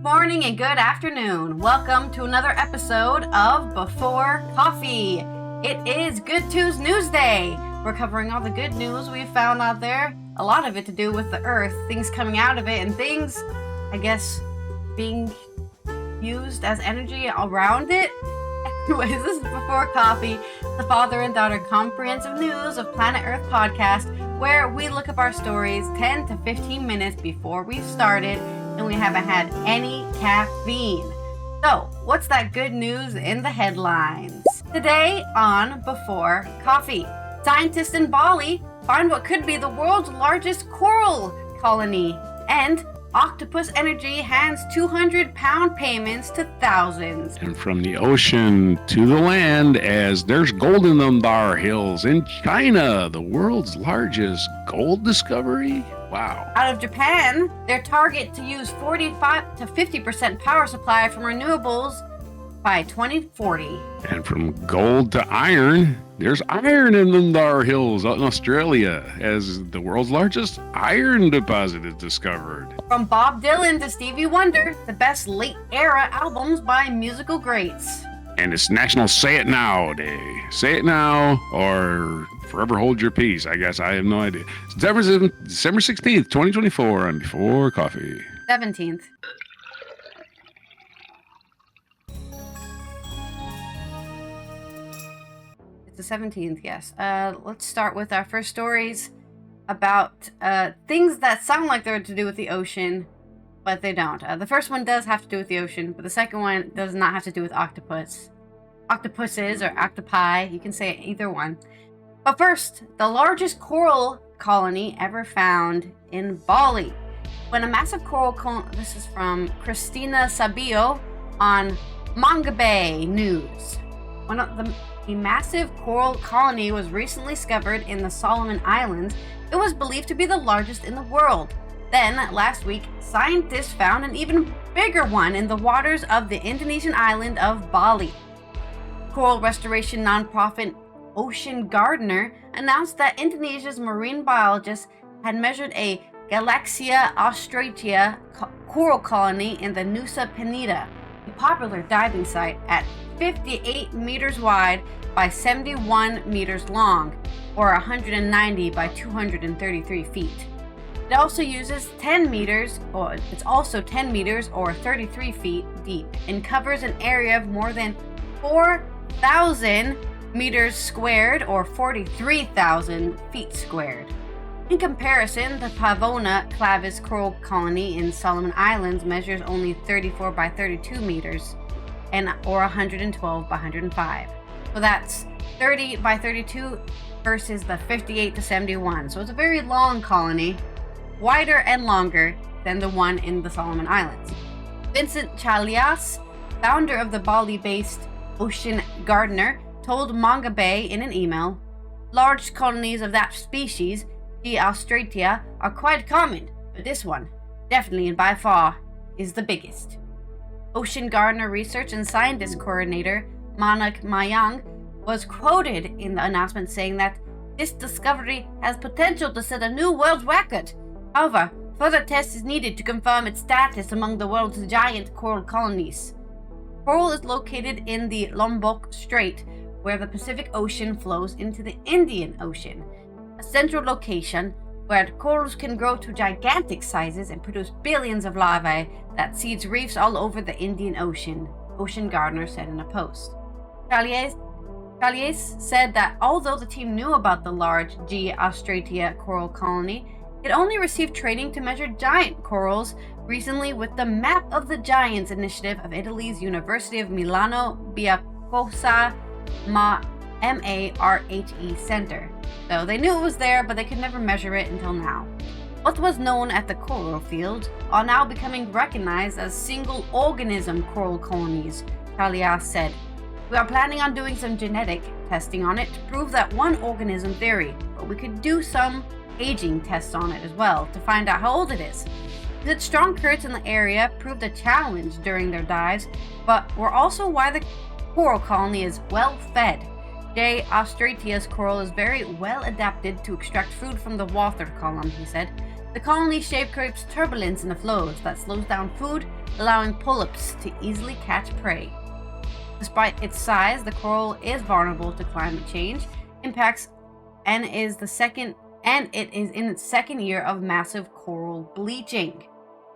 morning and good afternoon. Welcome to another episode of Before Coffee. It is Good Tuesday News Day. We're covering all the good news we've found out there. A lot of it to do with the earth, things coming out of it, and things, I guess, being used as energy around it. Anyways, this is Before Coffee, the father and daughter comprehensive news of Planet Earth podcast, where we look up our stories 10 to 15 minutes before we've started and we haven't had any caffeine. So, what's that good news in the headlines? Today on Before Coffee, scientists in Bali find what could be the world's largest coral colony, and Octopus Energy hands 200-pound payments to thousands. And from the ocean to the land, as there's gold in them bar hills in China, the world's largest gold discovery. Wow. Out of Japan, their target to use 45 to 50% power supply from renewables by 2040. And from gold to iron, there's iron in them bar hills out in Australia, as the world's largest iron deposit is discovered. From Bob Dylan to Stevie Wonder, the best late-era albums by musical greats. And it's National Say It Now Day. Say it now or forever hold your peace. I guess I have no idea. It's December 16th, 2024 on Before Coffee. 17th. It's the 17th, yes. Let's start with our first stories about things that sound like they're to do with the ocean, but they don't. The first one does have to do with the ocean, but the second one does not have to do with octopuses or octopi. You can say either one. But first, the largest coral colony ever found in Bali. When a massive coral colony, this is from Christina Sabio on Manga Bay News. A massive coral colony was recently discovered in the Solomon Islands. It was believed to be the largest in the world. Then, last week, scientists found an even bigger one in the waters of the Indonesian island of Bali. Coral restoration nonprofit Ocean Gardener announced that Indonesia's marine biologists had measured a Galaxia austratia coral colony in the Nusa Penida, a popular diving site at 58 meters wide by 71 meters long, or 190 by 233 feet. It also uses 10 meters, or it's also 10 meters or 33 feet deep, and covers an area of more than 4,000 meters squared or 43,000 feet squared. In comparison, the Pavona clavis coral colony in Solomon Islands measures only 34 by 32 meters or 112 by 105. So that's 30 by 32 versus the 58 to 71. So it's a very long colony, wider and longer than the one in the Solomon Islands. Vincent Chalias, founder of the Bali-based Ocean Gardener, told Manga Bay in an email, "Large colonies of that species, G. austratia, are quite common, but this one, definitely and by far, is the biggest." Ocean Gardener Research and Scientist Coordinator Manak Mayang was quoted in the announcement saying that this discovery has potential to set a new world record. However, further tests is needed to confirm its status among the world's giant coral colonies. Coral is located in the Lombok Strait, where the Pacific Ocean flows into the Indian Ocean, a central location where corals can grow to gigantic sizes and produce billions of larvae that seeds reefs all over the Indian Ocean, Ocean Gardener said in a post. Chalias said that although the team knew about the large G. austratia coral colony, it only received training to measure giant corals recently with the Map of the Giants initiative of Italy's University of Milano Bicocca MARHE Center. So they knew it was there, but they could never measure it until now. What was known at the coral field are now becoming recognized as single organism coral colonies, Chalias said. We are planning on doing some genetic testing on it to prove that one organism theory, but we could do some aging tests on it as well to find out how old it is. Its strong currents in the area proved a challenge during their dives, but were also why the coral colony is well fed. J. austratia's coral is very well adapted to extract food from the water column, he said. The colony shape creates turbulence in the flows that slows down food, allowing polyps to easily catch prey. Despite its size, the coral is vulnerable to climate change impacts and it is in its second year of massive coral bleaching.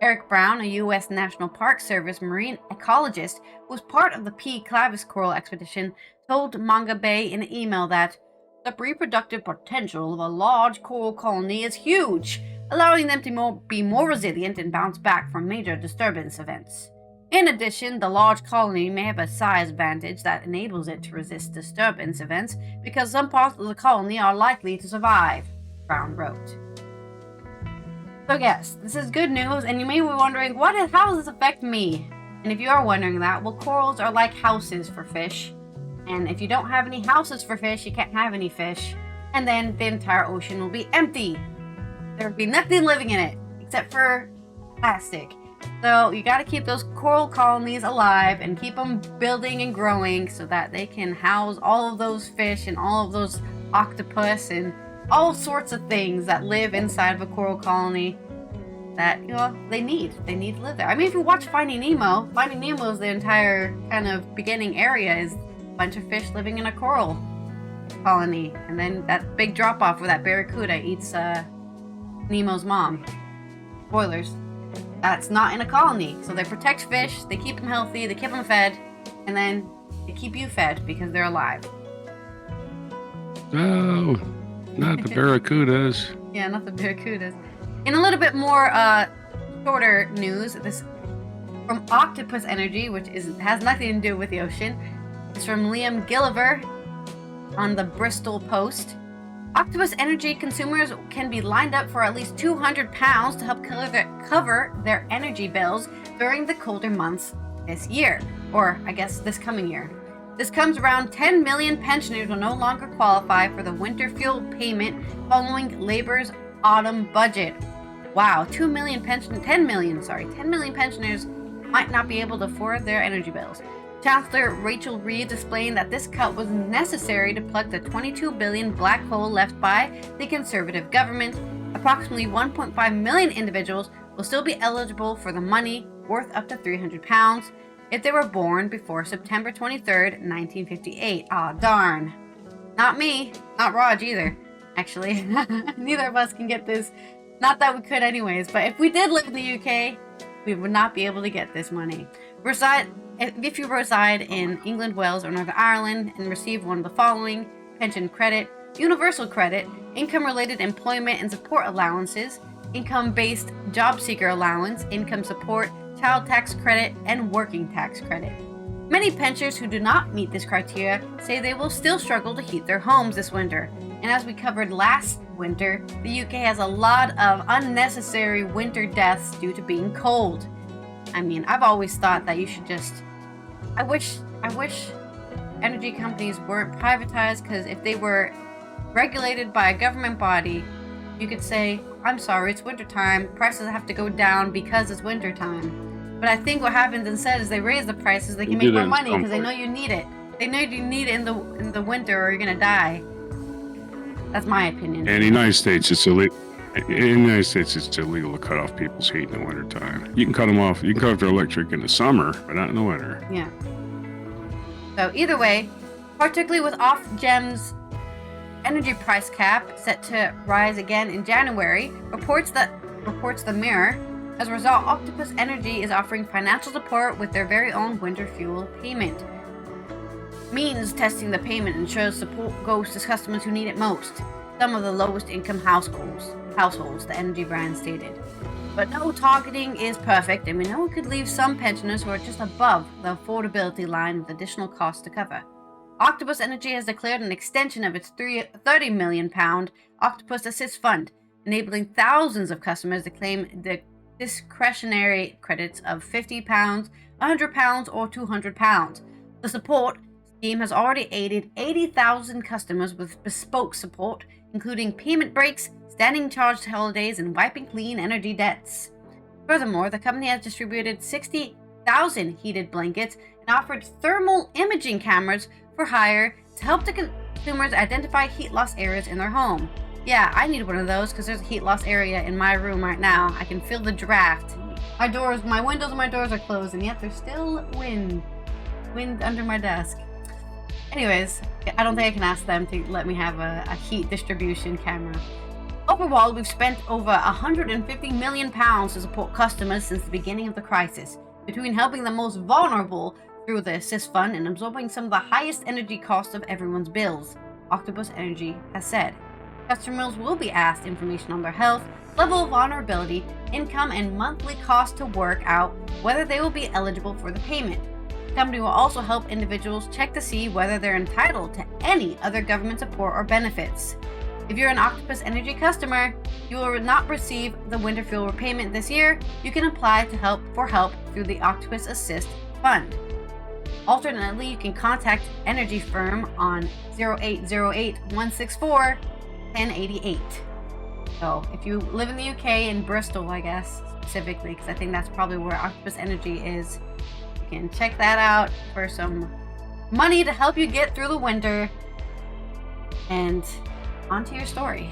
Eric Brown, a U.S. National Park Service marine ecologist who was part of the P. clavis coral expedition, told Manga Bay in an email that the reproductive potential of a large coral colony is huge, allowing them to be more resilient and bounce back from major disturbance events. In addition, the large colony may have a size advantage that enables it to resist disturbance events because some parts of the colony are likely to survive, Brown wrote. So yes, this is good news, and you may be wondering, how does this affect me? And if you are wondering that, well, corals are like houses for fish. And if you don't have any houses for fish, you can't have any fish. And then the entire ocean will be empty. There will be nothing living in it, except for plastic. So you gotta keep those coral colonies alive and keep them building and growing so that they can house all of those fish and all of those octopus and all sorts of things that live inside of a coral colony that, they need to live there. I mean, if you watch Finding Nemo's the entire kind of beginning area is a bunch of fish living in a coral colony. And then that big drop off where that barracuda eats Nemo's mom. Spoilers. That's not in a colony. So they protect fish, they keep them healthy, they keep them fed, and then they keep you fed because they're alive. Oh, not the barracudas. Yeah, not the barracudas. In a little bit more shorter news, this from Octopus Energy, which has nothing to do with the ocean. It's from Liam Gilliver on the Bristol Post. Octopus Energy consumers can be lined up for at least £200 to help cover their energy bills during the colder months this year, or I guess this coming year. This comes around 10 million pensioners will no longer qualify for the winter fuel payment following Labour's autumn budget. Wow, 10 million pensioners might not be able to afford their energy bills. Chancellor Rachel Reeves explained that this cut was necessary to plug the $22 billion black hole left by the Conservative government. Approximately 1.5 million individuals will still be eligible for the money, worth up to £300, if they were born before September 23rd, 1958. Aw, darn. Not me. Not Raj either, actually. Neither of us can get this. Not that we could anyways, but if we did live in the UK, we would not be able to get this money. If you reside in England, Wales, or Northern Ireland and receive one of the following: pension credit, universal credit, income-related employment and support allowances, income-based job seeker allowance, income support, child tax credit, and working tax credit. Many pensioners who do not meet this criteria say they will still struggle to heat their homes this winter. And as we covered last winter, the UK has a lot of unnecessary winter deaths due to being cold. I mean, I've always thought that you should just... I wish energy companies weren't privatized, because if they were regulated by a government body, you could say, I'm sorry, it's wintertime, prices have to go down because it's wintertime. But I think what happens instead is they raise the prices, they can make more money because they know you need it. They know you need it in the winter or you're gonna die. That's my opinion. In the United States, it's illegal. In the United States, it's illegal to cut off people's heat in the wintertime. You can cut them off. You can cut off their electric in the summer, but not in the winter. Yeah. So either way, particularly with Ofgem's energy price cap set to rise again in January, reports the Mirror. As a result, Octopus Energy is offering financial support with their very own winter fuel payment. Means testing the payment ensures support goes to customers who need it most. Some of the lowest income households, the energy brand stated. But no targeting is perfect, and we know it could leave some pensioners who are just above the affordability line with additional costs to cover. Octopus Energy has declared an extension of its £30 million Octopus Assist Fund, enabling thousands of customers to claim the discretionary credits of £50, £100, or £200. The support scheme has already aided 80,000 customers with bespoke support, including payment breaks, standing charged holidays, and wiping clean energy debts. Furthermore, the company has distributed 60,000 heated blankets and offered thermal imaging cameras for hire to help the consumers identify heat loss areas in their home. Yeah, I need one of those because there's a heat loss area in my room right now. I can feel the draft. My windows and my doors are closed, and yet there's still wind under my desk. Anyways, I don't think I can ask them to let me have a heat distribution camera. Overall, we've spent over £150 million to support customers since the beginning of the crisis, between helping the most vulnerable through the assist fund and absorbing some of the highest energy costs of everyone's bills, Octopus Energy has said. Customers will be asked information on their health, level of vulnerability, income, and monthly cost to work out whether they will be eligible for the payment. The company will also help individuals check to see whether they're entitled to any other government support or benefits. If you're an Octopus Energy customer, you will not receive the winter fuel repayment this year. You can apply for help through the Octopus Assist Fund. Alternately, you can contact Energy Firm on 0808-164-1088. So if you live in the UK, in Bristol, I guess, specifically, because I think that's probably where Octopus Energy is, you can check that out for some money to help you get through the winter. And on to your story.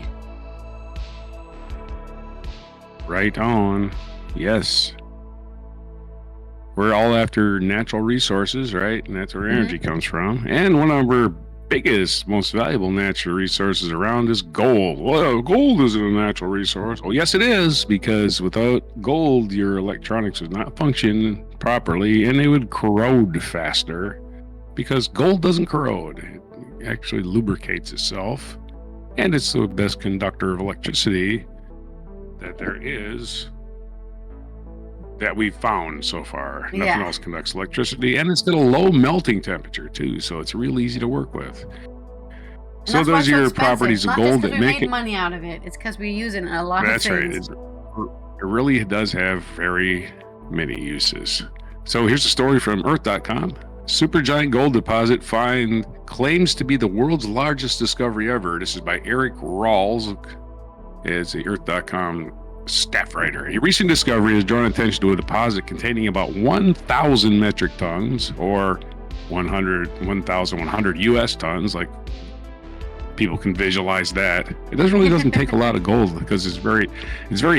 Right on. Yes. We're all after natural resources, right? And that's where energy comes from. And one of our biggest, most valuable natural resources around is gold. Well, gold isn't a natural resource. Well, yes, it is, because without gold, your electronics would not function properly and they would corrode faster, because gold doesn't corrode. It actually lubricates itself. And it's the best conductor of electricity that there is, that we've found so far. Yeah. Nothing else conducts electricity, and it's at a low melting temperature too, so it's real easy to work with. So those are your properties of gold that make it. Money out of it. It's because we use it in a lot of things. That's right. It really does have very many uses. So here's a story from Earth.com. Supergiant gold deposit find claims to be the world's largest discovery ever. This is by Eric Rawls. It's the Earth.com staff writer. A recent discovery has drawn attention to a deposit containing about 1,000 metric tons, or 1,100 US tons. Like, people can visualize that. It doesn't take a lot of gold, because it's very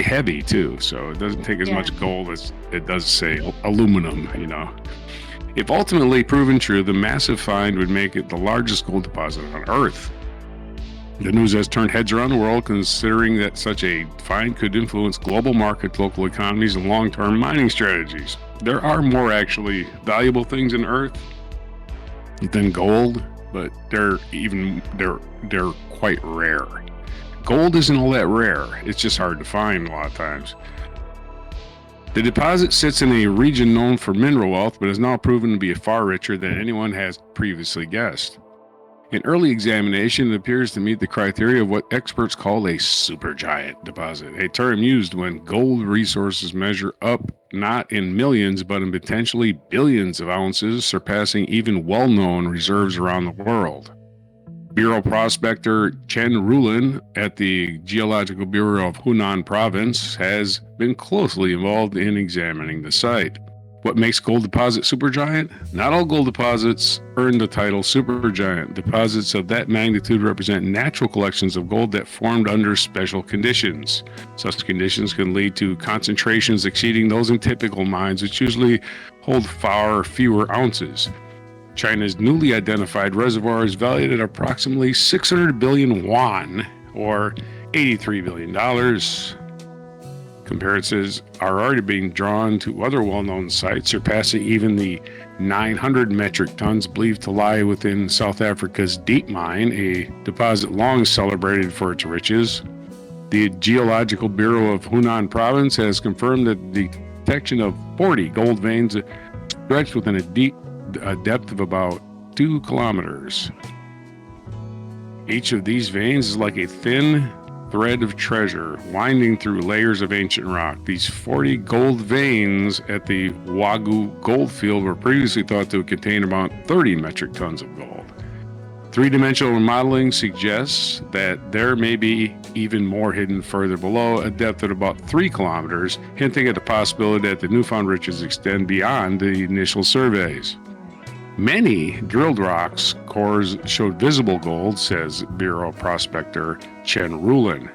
heavy too. So it doesn't take as much gold as it does, say, aluminum, you know. If ultimately proven true, the massive find would make it the largest gold deposit on Earth. The news has turned heads around the world, considering that such a find could influence global markets, local economies, and long-term mining strategies. There are more actually valuable things in Earth than gold, but they're quite rare. Gold isn't all that rare. It's just hard to find a lot of times. The deposit sits in a region known for mineral wealth, but is now proven to be far richer than anyone has previously guessed. In early examination, it appears to meet the criteria of what experts call a supergiant deposit, a term used when gold resources measure up not in millions, but in potentially billions of ounces, surpassing even well-known reserves around the world. Bureau prospector Chen Rulin at the Geological Bureau of Hunan Province has been closely involved in examining the site. What makes gold deposit supergiant? Not all gold deposits earn the title supergiant. Deposits of that magnitude represent natural collections of gold that formed under special conditions. Such conditions can lead to concentrations exceeding those in typical mines, which usually hold far fewer ounces. China's newly identified reservoir is valued at approximately 600 billion yuan, or $83 billion. Comparisons are already being drawn to other well-known sites, surpassing even the 900 metric tons believed to lie within South Africa's Deep Mine, a deposit long celebrated for its riches. The Geological Bureau of Hunan Province has confirmed that the detection of 40 gold veins stretched within a depth of about 2 kilometers. Each of these veins is like a thin thread of treasure winding through layers of ancient rock. These 40 gold veins at the Wagyu goldfield were previously thought to contain about 30 metric tons of gold. Three-dimensional modeling suggests that there may be even more hidden further below, a depth of about 3 kilometers, hinting at the possibility that the newfound riches extend beyond the initial surveys. Many drilled rocks cores showed visible gold, says Bureau prospector Chen Rulin.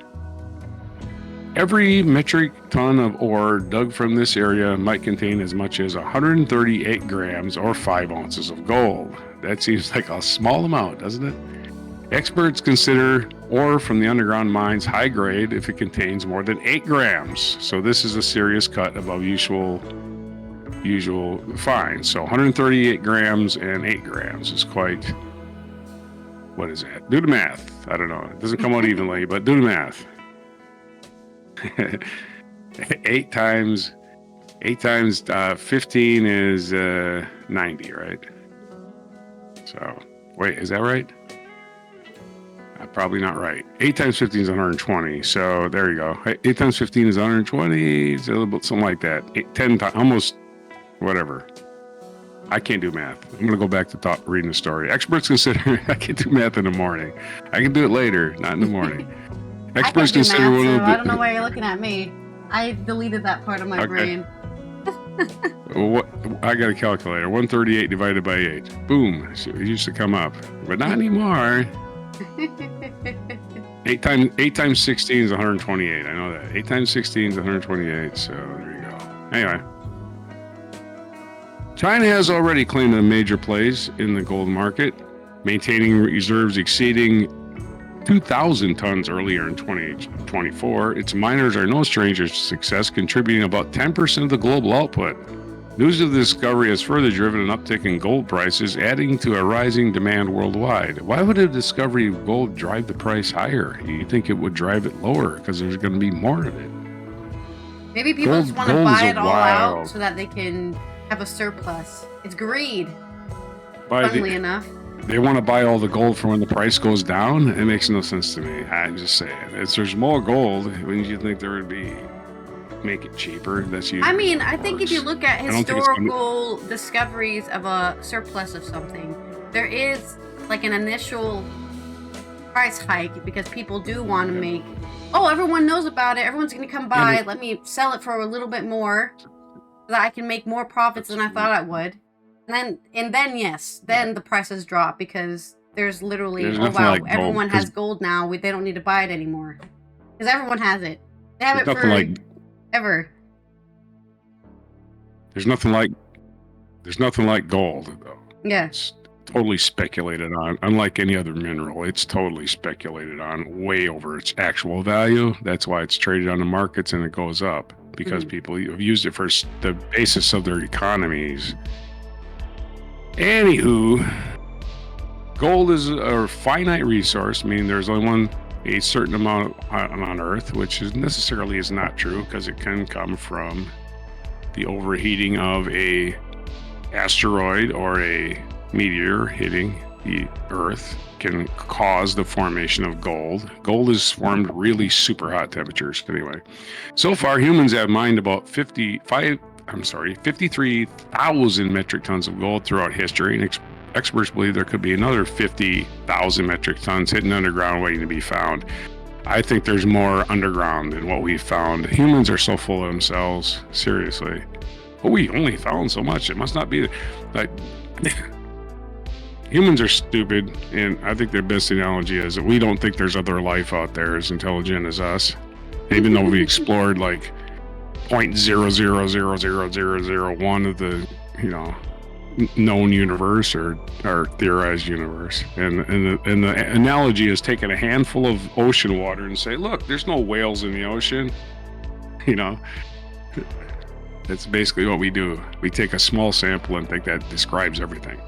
Every metric ton of ore dug from this area might contain as much as 138 grams or 5 ounces of gold. That seems like a small amount, doesn't it? Experts consider ore from the underground mines high grade if it contains more than 8 grams. So this is a serious cut above usual fine. So 138 grams and 8 grams is quite, what is that? Do the math. I don't know. It doesn't come out evenly, but do the math. 8 times 15 is 90, right? So, wait, is that right? Probably not right. 8 times 15 is 120. So there you go. 8 times 15 is 120. It's a little bit, something like that. 10 times, almost, whatever. I can't do math. I'm going to go back to reading the story. Experts consider, I can do math in the morning. I can do it later, not in the morning. Experts consider one of the... I don't know why you're looking at me. I deleted that part of my brain. Well, I got a calculator. 138 divided by 8. Boom. It used to come up. But not anymore. 8 times 16 is 128. I know that. 8 times 16 is 128. So there you go. Anyway. China has already claimed a major place in the gold market, maintaining reserves exceeding 2,000 tons earlier in 2024. Its miners are no strangers to success, contributing about 10% of the global output. News of the discovery has further driven an uptick in gold prices, adding to a rising demand worldwide. Why would a discovery of gold drive the price higher? You think it would drive it lower because there's going to be more of it. Maybe people just want to buy it all out so that they can have a surplus. It's greed, funnily enough. They want to buy all the gold for when the price goes down? It makes no sense to me. I'm just saying. There's more gold, wouldn't you think there would be? Make it cheaper. That's usually. I mean, I think if you look at historical discoveries of a surplus of something, there is like an initial price hike because people do want to make. Oh, everyone knows about it. Everyone's going to come by. Let me sell it for a little bit more, so that I can make more profits than I thought I would. And then yes, then the prices drop because there's literally everyone has gold now. They don't need to buy it anymore because everyone has it. They have it for ever. There's nothing like gold though. Yeah. It's totally speculated on. Unlike any other mineral, it's totally speculated on way over its actual value. That's why it's traded on the markets and it goes up because people have used it for the basis of their economies. Anywho, gold is a finite resource, meaning there's only a certain amount on Earth, which is not true because it can come from the overheating of a asteroid or a meteor hitting the Earth can cause the formation of gold. Gold is formed really super hot temperatures anyway. So far, humans have mined about 53,000 metric tons of gold throughout history, and experts believe there could be another 50,000 metric tons hidden underground waiting to be found. I think there's more underground than what we found. Humans are so full of themselves, seriously. But we only found so much. It must not be like humans are stupid, and I think their best analogy is that we don't think there's other life out there as intelligent as us, even though we explored like 0.000001 of the known universe or theorized universe, and the analogy is taking a handful of ocean water and say, look, there's no whales in the ocean. That's basically what we do. We take a small sample and think that describes everything.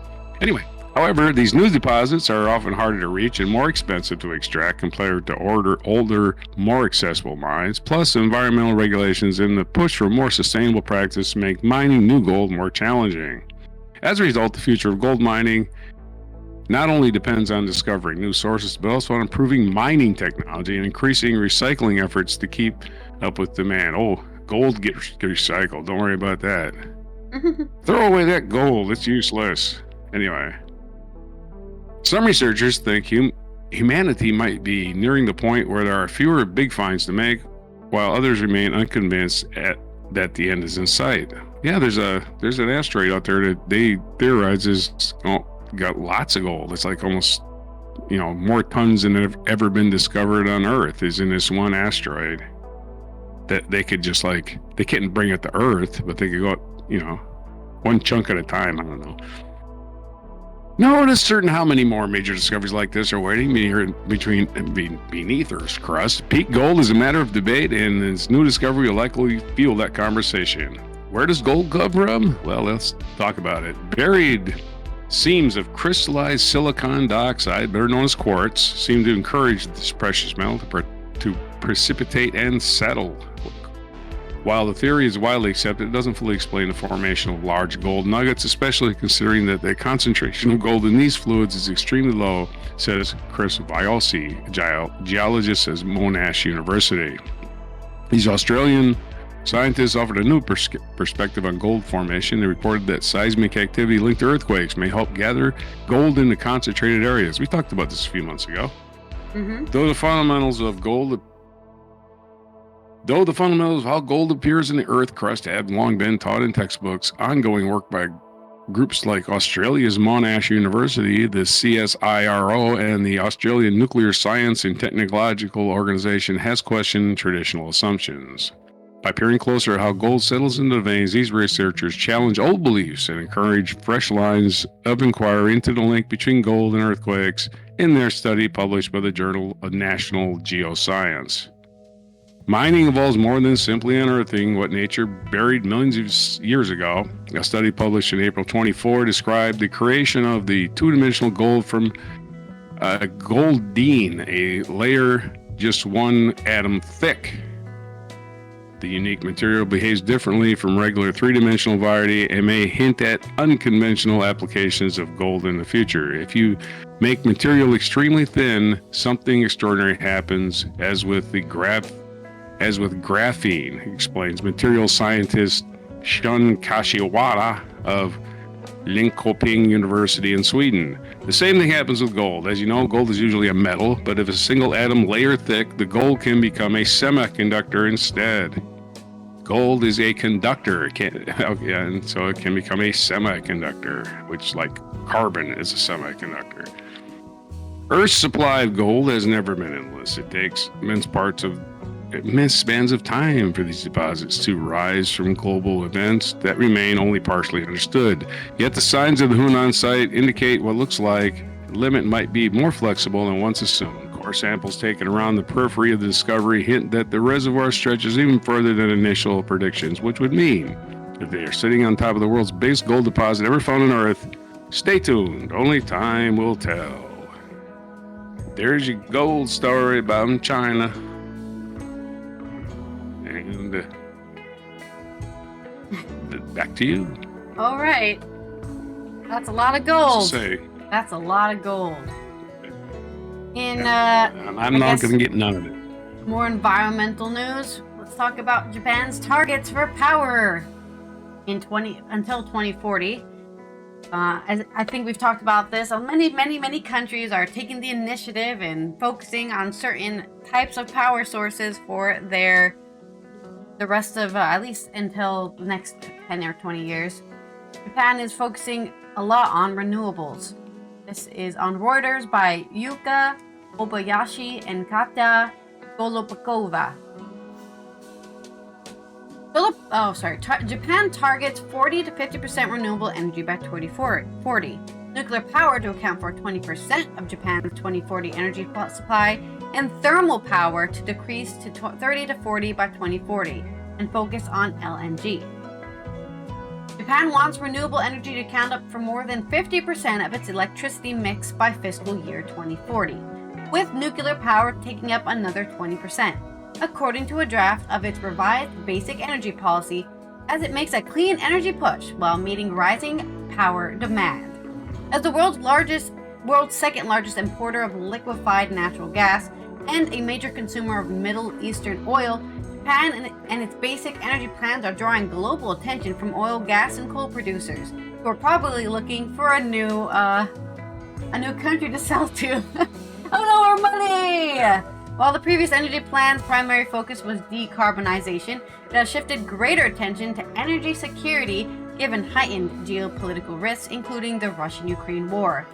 Anyway, however, these new deposits are often harder to reach and more expensive to extract compared to older, more accessible mines. Plus, environmental regulations and the push for more sustainable practice make mining new gold more challenging. As a result, the future of gold mining not only depends on discovering new sources, but also on improving mining technology and increasing recycling efforts to keep up with demand. Oh, gold gets recycled. Don't worry about that. Throw away that gold. It's useless. Anyway, some researchers think humanity might be nearing the point where there are fewer big finds to make, while others remain unconvinced that the end is in sight. Yeah, there's an asteroid out there that they theorize is got lots of gold. It's like almost, more tons than have ever been discovered on Earth is in this one asteroid. That they could just they couldn't bring it to Earth, but they could go, one chunk at a time. I don't know. No one is certain how many more major discoveries like this are waiting beneath Earth's crust. Peak gold is a matter of debate, and this new discovery will likely fuel that conversation. Where does gold come from? Well, let's talk about it. Buried seams of crystallized silicon dioxide, better known as quartz, seem to encourage this precious metal to precipitate and settle. While the theory is widely accepted, it doesn't fully explain the formation of large gold nuggets, especially considering that the concentration of gold in these fluids is extremely low, says Chris Violsi, geologist at Monash University. These Australian scientists offered a new perspective on gold formation. They reported that seismic activity linked to earthquakes may help gather gold into concentrated areas. We talked about this a few months ago. Mm-hmm. Though the fundamentals of how gold appears in the earth crust have long been taught in textbooks, ongoing work by groups like Australia's Monash University, the CSIRO, and the Australian Nuclear Science and Technological Organization has questioned traditional assumptions. By peering closer at how gold settles into the veins, these researchers challenge old beliefs and encourage fresh lines of inquiry into the link between gold and earthquakes in their study published by the Journal of National Geoscience. Mining involves more than simply unearthing what nature buried millions of years ago. A study published in April 24 described the creation of the two-dimensional gold from goldine, a layer just one atom thick. The unique material behaves differently from regular three-dimensional variety and may hint at unconventional applications of gold in the future. If you make material extremely thin, something extraordinary happens, as with graphene, explains material scientist Shun Kashiwara of Linköping University in Sweden. The same thing happens with gold. As you know, gold is usually a metal, but if a single atom layer thick, the gold can become a semiconductor instead. Gold is a conductor, and so it can become a semiconductor, which, like carbon, is a semiconductor. Earth's supply of gold has never been endless. It takes immense spans of time for these deposits to rise from global events that remain only partially understood. Yet the signs of the Hunan site indicate what looks like the limit might be more flexible than once assumed. Core samples taken around the periphery of the discovery hint that the reservoir stretches even further than initial predictions, which would mean if they are sitting on top of the world's biggest gold deposit ever found on Earth, stay tuned, only time will tell. There's your gold story about China. And back to you. All right. That's a lot of gold. Say, That's a lot of gold. In I'm not going to get none of it. more environmental news, let's talk about Japan's targets for power until 2040. As I think we've talked about this, many countries are taking the initiative and focusing on certain types of power sources for the rest of at least until the next 10 or 20 years. Japan is focusing a lot on renewables. This is on Reuters by Yuka Obayashi and Kata Golopakova. Japan targets 40 to 50% renewable energy by 2040. Nuclear power to account for 20% of Japan's 2040 energy supply, and thermal power to decrease to 30 to 40 by 2040, and focus on LNG. Japan wants renewable energy to account up for more than 50% of its electricity mix by fiscal year 2040, with nuclear power taking up another 20%, according to a draft of its revised basic energy policy, as it makes a clean energy push while meeting rising power demand. As the world's second largest importer of liquefied natural gas and a major consumer of Middle Eastern oil, Japan and its basic energy plans are drawing global attention from oil, gas, and coal producers, who are probably looking for a new country to sell to. Oh no, our money! While the previous energy plan's primary focus was decarbonization, it has shifted greater attention to energy security given heightened geopolitical risks, including the Russian-Ukraine war.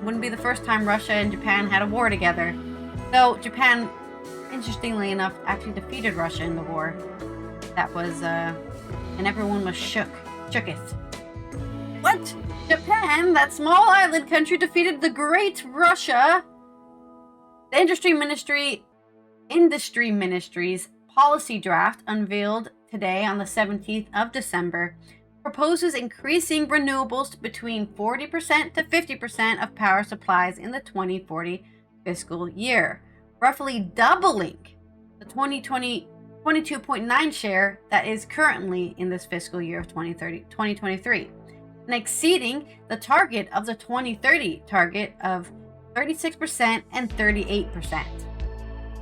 Wouldn't be the first time Russia and Japan had a war together. Though Japan, interestingly enough, actually defeated Russia in the war. That was, and everyone was shooketh. What? Japan, that small island country, defeated the Great Russia? The Industry Ministry's policy draft, unveiled today on the 17th of December, proposes increasing renewables to between 40% to 50% of power supplies in the 2040 fiscal year, roughly doubling the 22.9 share that is currently in this fiscal year of 2023, and exceeding the target of the 2030 target of 36% and 38%.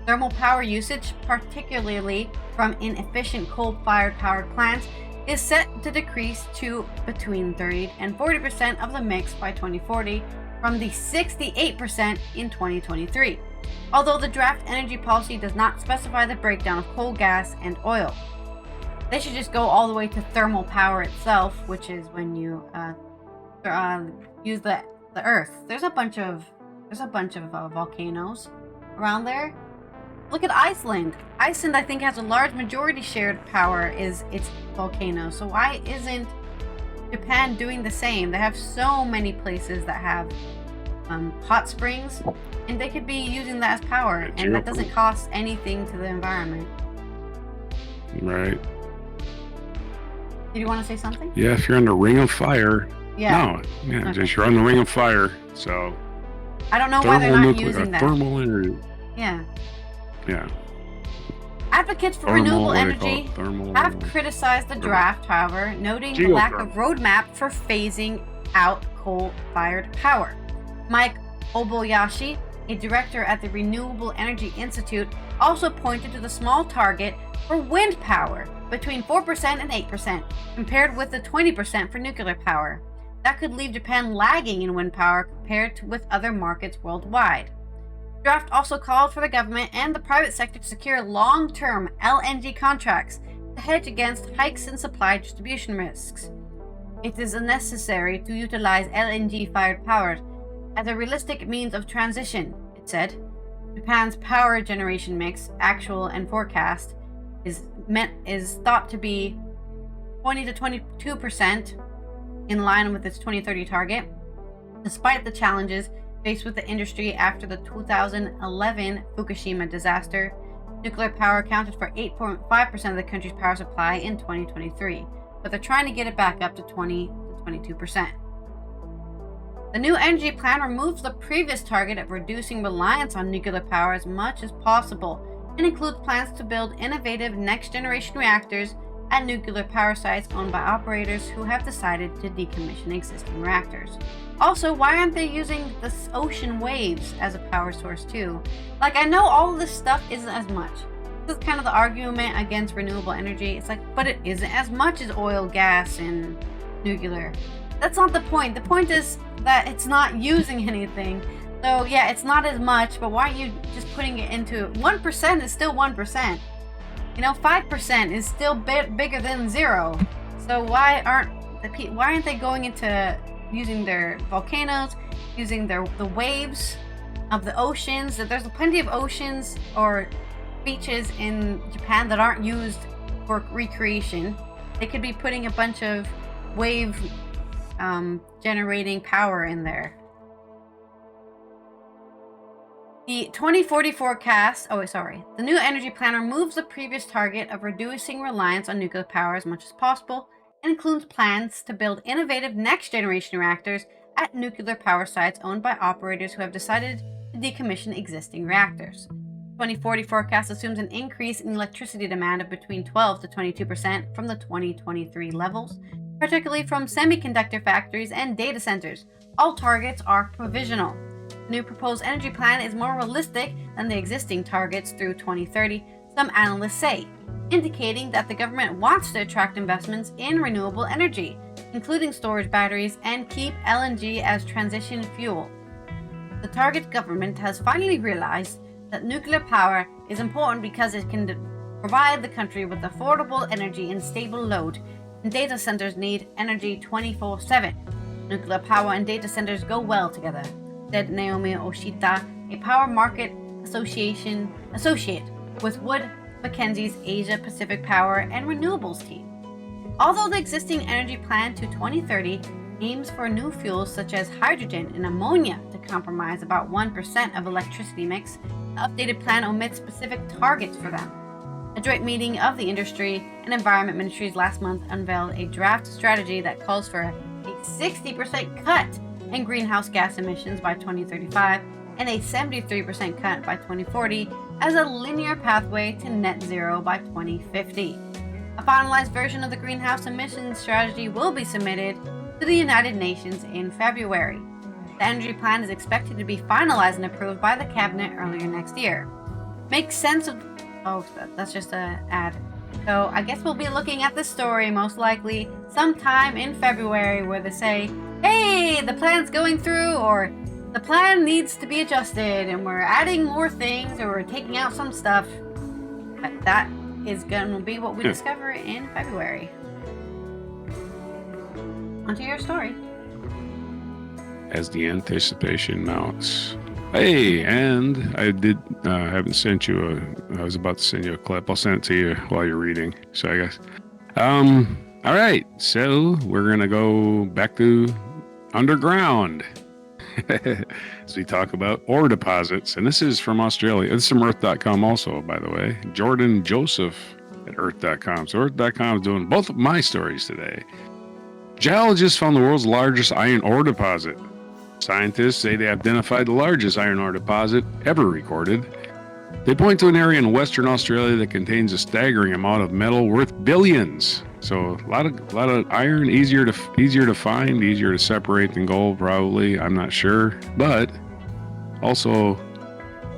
Thermal power usage, particularly from inefficient coal-fired powered plants, is set to decrease to between 30 and 40% of the mix by 2040 from the 68% in 2023, although the draft energy policy does not specify the breakdown of coal, gas, and oil. They should just go all the way to thermal power itself, which is when you use the earth. There's a bunch of volcanoes around there. Look at Iceland. Iceland, I think, has a large majority shared power is its volcanoes. So why isn't Japan doing the same? They have so many places that have hot springs, and they could be using that as power, and that doesn't cost anything to the environment. Right. Did you want to say something? Yeah, if you're on the ring of fire. Yeah. No, yeah, okay. Just you're on the ring of fire. So. I don't know why they're not using that. Thermal energy. Yeah. Yeah. Advocates for renewable energy have criticized the draft, however, noting the lack of roadmap for phasing out coal-fired power. Mike Obayashi, a director at the Renewable Energy Institute, also pointed to the small target for wind power, between 4% and 8%, compared with the 20% for nuclear power. That could leave Japan lagging in wind power compared with other markets worldwide. The draft also called for the government and the private sector to secure long-term LNG contracts to hedge against hikes in supply distribution risks. It is necessary to utilize LNG-fired power as a realistic means of transition, it said. Japan's power generation mix, actual and forecast, is thought to be 20 to 22% in line with its 2030 target, despite the challenges faced with the industry after the 2011 Fukushima disaster. Nuclear power accounted for 8.5% of the country's power supply in 2023, but they're trying to get it back up to 20 to 22%. The new energy plan removes the previous target of reducing reliance on nuclear power as much as possible and includes plans to build innovative next-generation reactors at nuclear power sites owned by operators who have decided to decommission existing reactors. Also, why aren't they using the ocean waves as a power source too? Like, I know all of this stuff isn't as much. This is kind of the argument against renewable energy. It's like, but it isn't as much as oil, gas, and nuclear. That's not the point. The point is that it's not using anything. So yeah, it's not as much, but why are you just putting it into 1% is still 1%. 5% is still bigger than 0. So why aren't they going into using their volcanoes, using the waves of the oceans? There's plenty of oceans or beaches in Japan that aren't used for recreation. They could be putting a bunch of wave generating power in there. The 2040 forecast, the new energy plan removes the previous target of reducing reliance on nuclear power as much as possible and includes plans to build innovative next-generation reactors at nuclear power sites owned by operators who have decided to decommission existing reactors. The 2040 forecast assumes an increase in electricity demand of between 12 to 22% from the 2023 levels, particularly from semiconductor factories and data centers. All targets are provisional. The new proposed energy plan is more realistic than the existing targets through 2030, some analysts say, indicating that the government wants to attract investments in renewable energy, including storage batteries, and keep LNG as transition fuel. The target government has finally realized that nuclear power is important because it can provide the country with affordable energy and stable load, and data centers need energy 24/7. Nuclear power and data centers go well together, said Naomi Oshita, a power market associate with Wood Mackenzie's Asia Pacific Power and Renewables team. Although the existing energy plan to 2030 aims for new fuels such as hydrogen and ammonia to comprise about 1% of electricity mix, the updated plan omits specific targets for them. A joint meeting of the Industry and Environment Ministries last month unveiled a draft strategy that calls for a 60% cut in greenhouse gas emissions by 2035 and a 73% cut by 2040 as a linear pathway to net zero by 2050. A finalized version of the greenhouse emissions strategy will be submitted to the United Nations in February. The energy plan is expected to be finalized and approved by the cabinet earlier next year. Makes sense of... Oh, that's just an ad. So I guess we'll be looking at this story most likely sometime in February where they say, hey, the plan's going through, or the plan needs to be adjusted and we're adding more things or we're taking out some stuff. But that is going to be what we discover in February. Onto your story. As the anticipation mounts. Hey, and I haven't sent you I was about to send you a clip. I'll send it to you while you're reading. So I guess. All right. So we're going to go back to underground as we talk about ore deposits. And this is from Australia. This is from earth.com also, by the way. Jordan Joseph at earth.com. So earth.com is doing both of my stories today. Geologists found the world's largest iron ore deposit. Scientists say they identified the largest iron ore deposit ever recorded. They point to an area in Western Australia that contains a staggering amount of metal worth billions. So a lot of iron, easier to find, easier to separate than gold, probably. I'm not sure, but also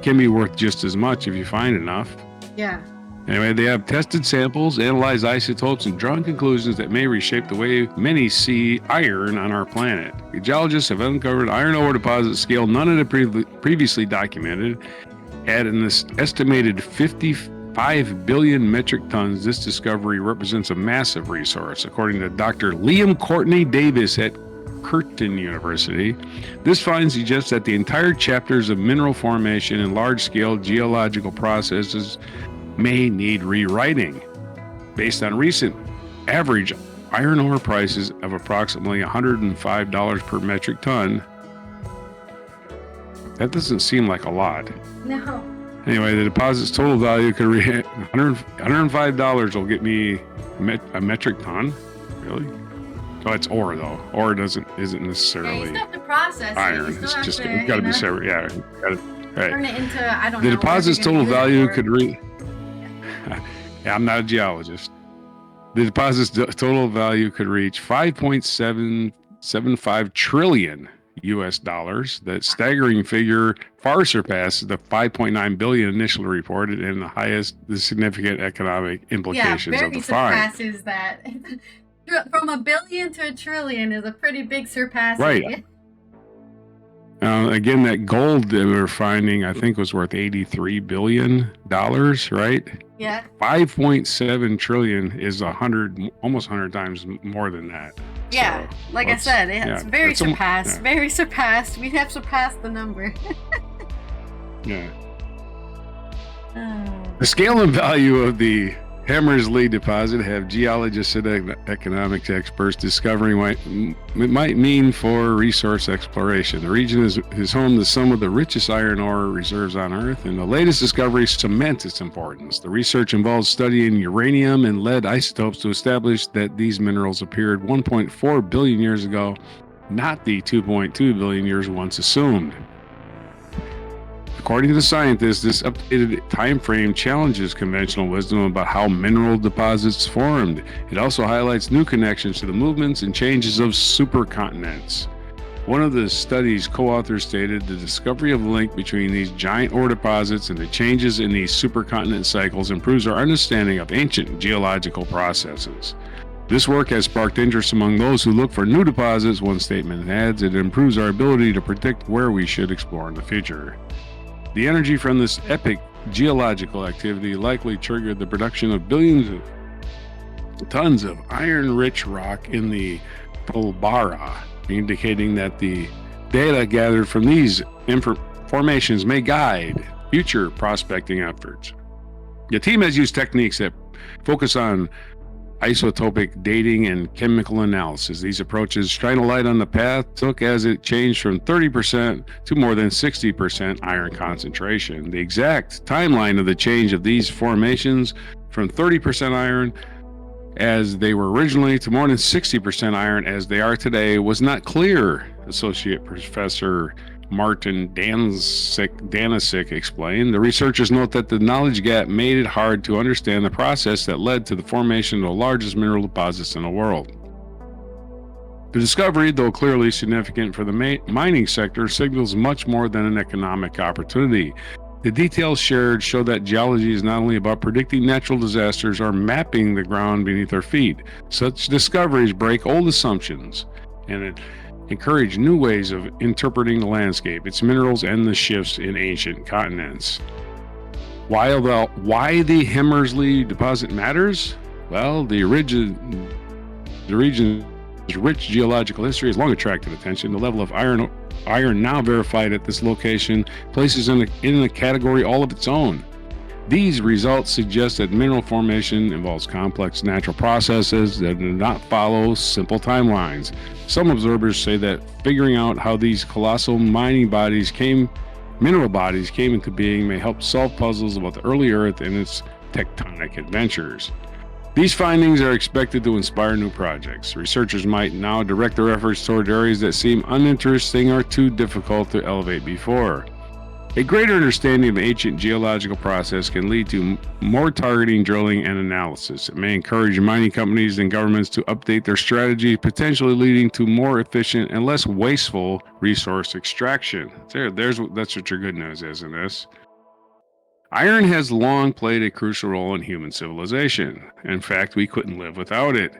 can be worth just as much if you find enough. Yeah. Anyway, they have tested samples, analyzed isotopes, and drawn conclusions that may reshape the way many see iron on our planet. The geologists have uncovered iron ore deposits scale none of the previously documented. At an estimated 55 billion metric tons, this discovery represents a massive resource, according to Dr. Liam Courtney Davis at Curtin University. This find suggests that the entire chapters of mineral formation and large-scale geological processes may need rewriting. Based on recent average iron ore prices of approximately $105 per metric ton, that doesn't seem like a lot. No. Anyway, the deposit's total value could reach $105 will get me a metric ton. Really? Oh, it's ore though. Ore isn't necessarily you still have to process iron. It. It's just got to be separate. Yeah, right. Turn it into I don't know. The deposit's total value could reach. Yeah, I'm not a geologist. The deposit's total value could reach 5.775 trillion US dollars. That staggering figure far surpasses the 5.9 billion initially reported and the significant economic implications of the find. Yeah, very surpasses that. From a billion to a trillion is a pretty big surpassing. Right. Again, that gold that we're finding, I think, was worth $83 billion, right? Yeah. 5.7 trillion is almost 100 times more than that. Yeah, so, like I said, it's very surpassed. Very surpassed. We have surpassed the number. Yeah. The scale and value of the Hammersley deposit have geologists and economics experts discovering what it might mean for resource exploration. The region is home to some of the richest iron ore reserves on Earth, and the latest discoveries cement its importance. The research involves studying uranium and lead isotopes to establish that these minerals appeared 1.4 billion years ago, not the 2.2 billion years once assumed. According to the scientists, this updated time frame challenges conventional wisdom about how mineral deposits formed. It also highlights new connections to the movements and changes of supercontinents. One of the study's co-authors stated the discovery of the link between these giant ore deposits and the changes in these supercontinent cycles improves our understanding of ancient geological processes. This work has sparked interest among those who look for new deposits. One statement adds, it improves our ability to predict where we should explore in the future. The energy from this epic geological activity likely triggered the production of billions of tons of iron-rich rock in the Pilbara, indicating that the data gathered from these formations may guide future prospecting efforts. The team has used techniques that focus on isotopic dating and chemical analysis. These approaches shine a light on the path took as it changed from 30% to more than 60% iron concentration. The exact timeline of the change of these formations from 30% iron as they were originally to more than 60% iron as they are today was not clear, Associate Professor Martin Danisic explained. The researchers note that the knowledge gap made it hard to understand the process that led to the formation of the largest mineral deposits in the world. The discovery, though clearly significant for the mining sector, signals much more than an economic opportunity. The details shared show that geology is not only about predicting natural disasters or mapping the ground beneath our feet. Such discoveries break old assumptions and encourage new ways of interpreting the landscape, its minerals, and the shifts in ancient continents. Why the Hammersley deposit matters? Well, the region's rich geological history has long attracted attention. The level of iron now verified at this location places it in a category all of its own. These results suggest that mineral formation involves complex natural processes that do not follow simple timelines. Some observers say that figuring out how these colossal mineral bodies came into being may help solve puzzles about the early Earth and its tectonic adventures. These findings are expected to inspire new projects. Researchers might now direct their efforts toward areas that seem uninteresting or too difficult to elevate before. A greater understanding of ancient geological process can lead to more targeting, drilling, and analysis. It may encourage mining companies and governments to update their strategy, potentially leading to more efficient and less wasteful resource extraction. That's what your good news is in this. Iron has long played a crucial role in human civilization. In fact, we couldn't live without it.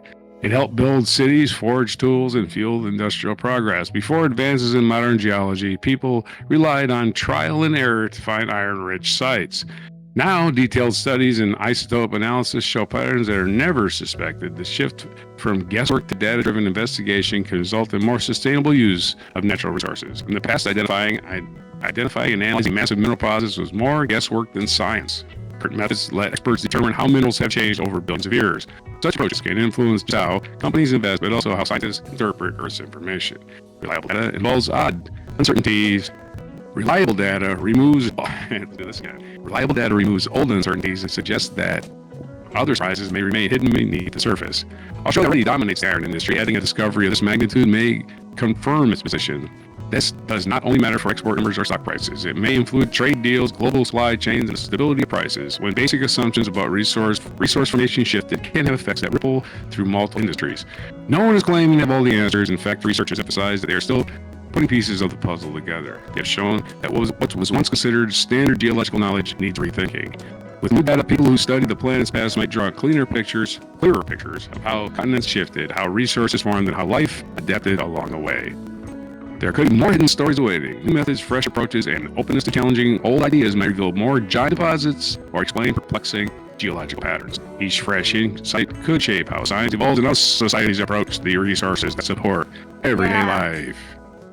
It helped build cities, forge tools, and fueled industrial progress. Before advances in modern geology, people relied on trial and error to find iron-rich sites. Now, detailed studies and isotope analysis show patterns that are never suspected. The shift from guesswork to data-driven investigation can result in more sustainable use of natural resources. In the past, identifying and analyzing massive mineral deposits was more guesswork than science. Current methods let experts determine how minerals have changed over billions of years. Such approaches can influence just how companies invest, but also how scientists interpret Earth's information. Reliable data involves odd uncertainties. Reliable data removes old uncertainties and suggests that other surprises may remain hidden beneath the surface. Australia already dominates the iron industry. Adding a discovery of this magnitude may confirm its position. This does not only matter for export numbers or stock prices. It may influence trade deals, global supply chains, and stability of prices. When basic assumptions about resource formation shift, it can have effects that ripple through multiple industries. No one is claiming to have all the answers. In fact, researchers emphasize that they are still putting pieces of the puzzle together. They have shown that what was once considered standard geological knowledge needs rethinking. With new data, people who study the planet's past might draw clearer pictures of how continents shifted, how resources formed, and how life adapted along the way. There could be more hidden stories awaiting. New methods, fresh approaches, and openness to challenging old ideas may reveal more giant deposits or explain perplexing geological patterns. Each fresh insight could shape how science evolves and how societies approach the resources that support everyday life.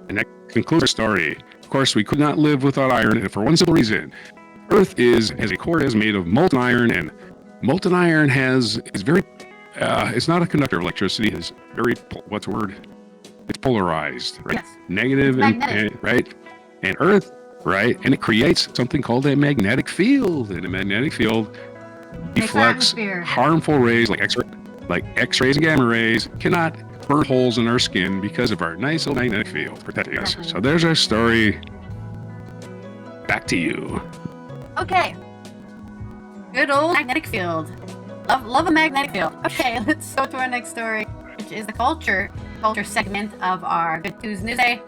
And that concludes our story. Of course, we could not live without iron, and for one simple reason. Earth has a core that is made of molten iron, and molten iron it's not a conductor of electricity. It's very, it's polarized, right? Yes. Negative and right? And Earth, right? And it creates something called a magnetic field. And a magnetic field deflects harmful rays like X-rays and gamma rays cannot burn holes in our skin because of our nice little magnetic field protecting us. So there's our story. Back to you. Okay. Good old magnetic field. Love a magnetic field. Okay, let's go to our next story, which is the culture segment of our Good Tuesday.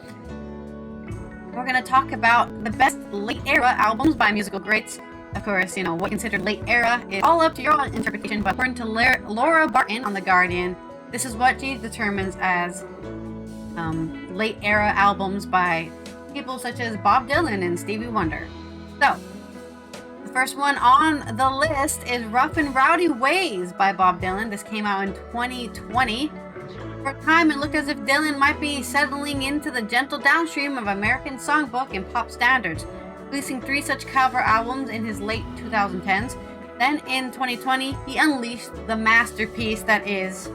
We're going to talk about the best late era albums by musical greats. Of course, what considered late era is all up to your own interpretation, but according to Laura Barton on The Guardian, this is what she determines as late era albums by people such as Bob Dylan and Stevie Wonder. So, the first one on the list is Rough and Rowdy Ways by Bob Dylan. This came out in 2020. For a time, it looked as if Dylan might be settling into the gentle downstream of American songbook and pop standards, releasing 3 such cover albums in his late 2010s. Then, in 2020, he unleashed the masterpiece that is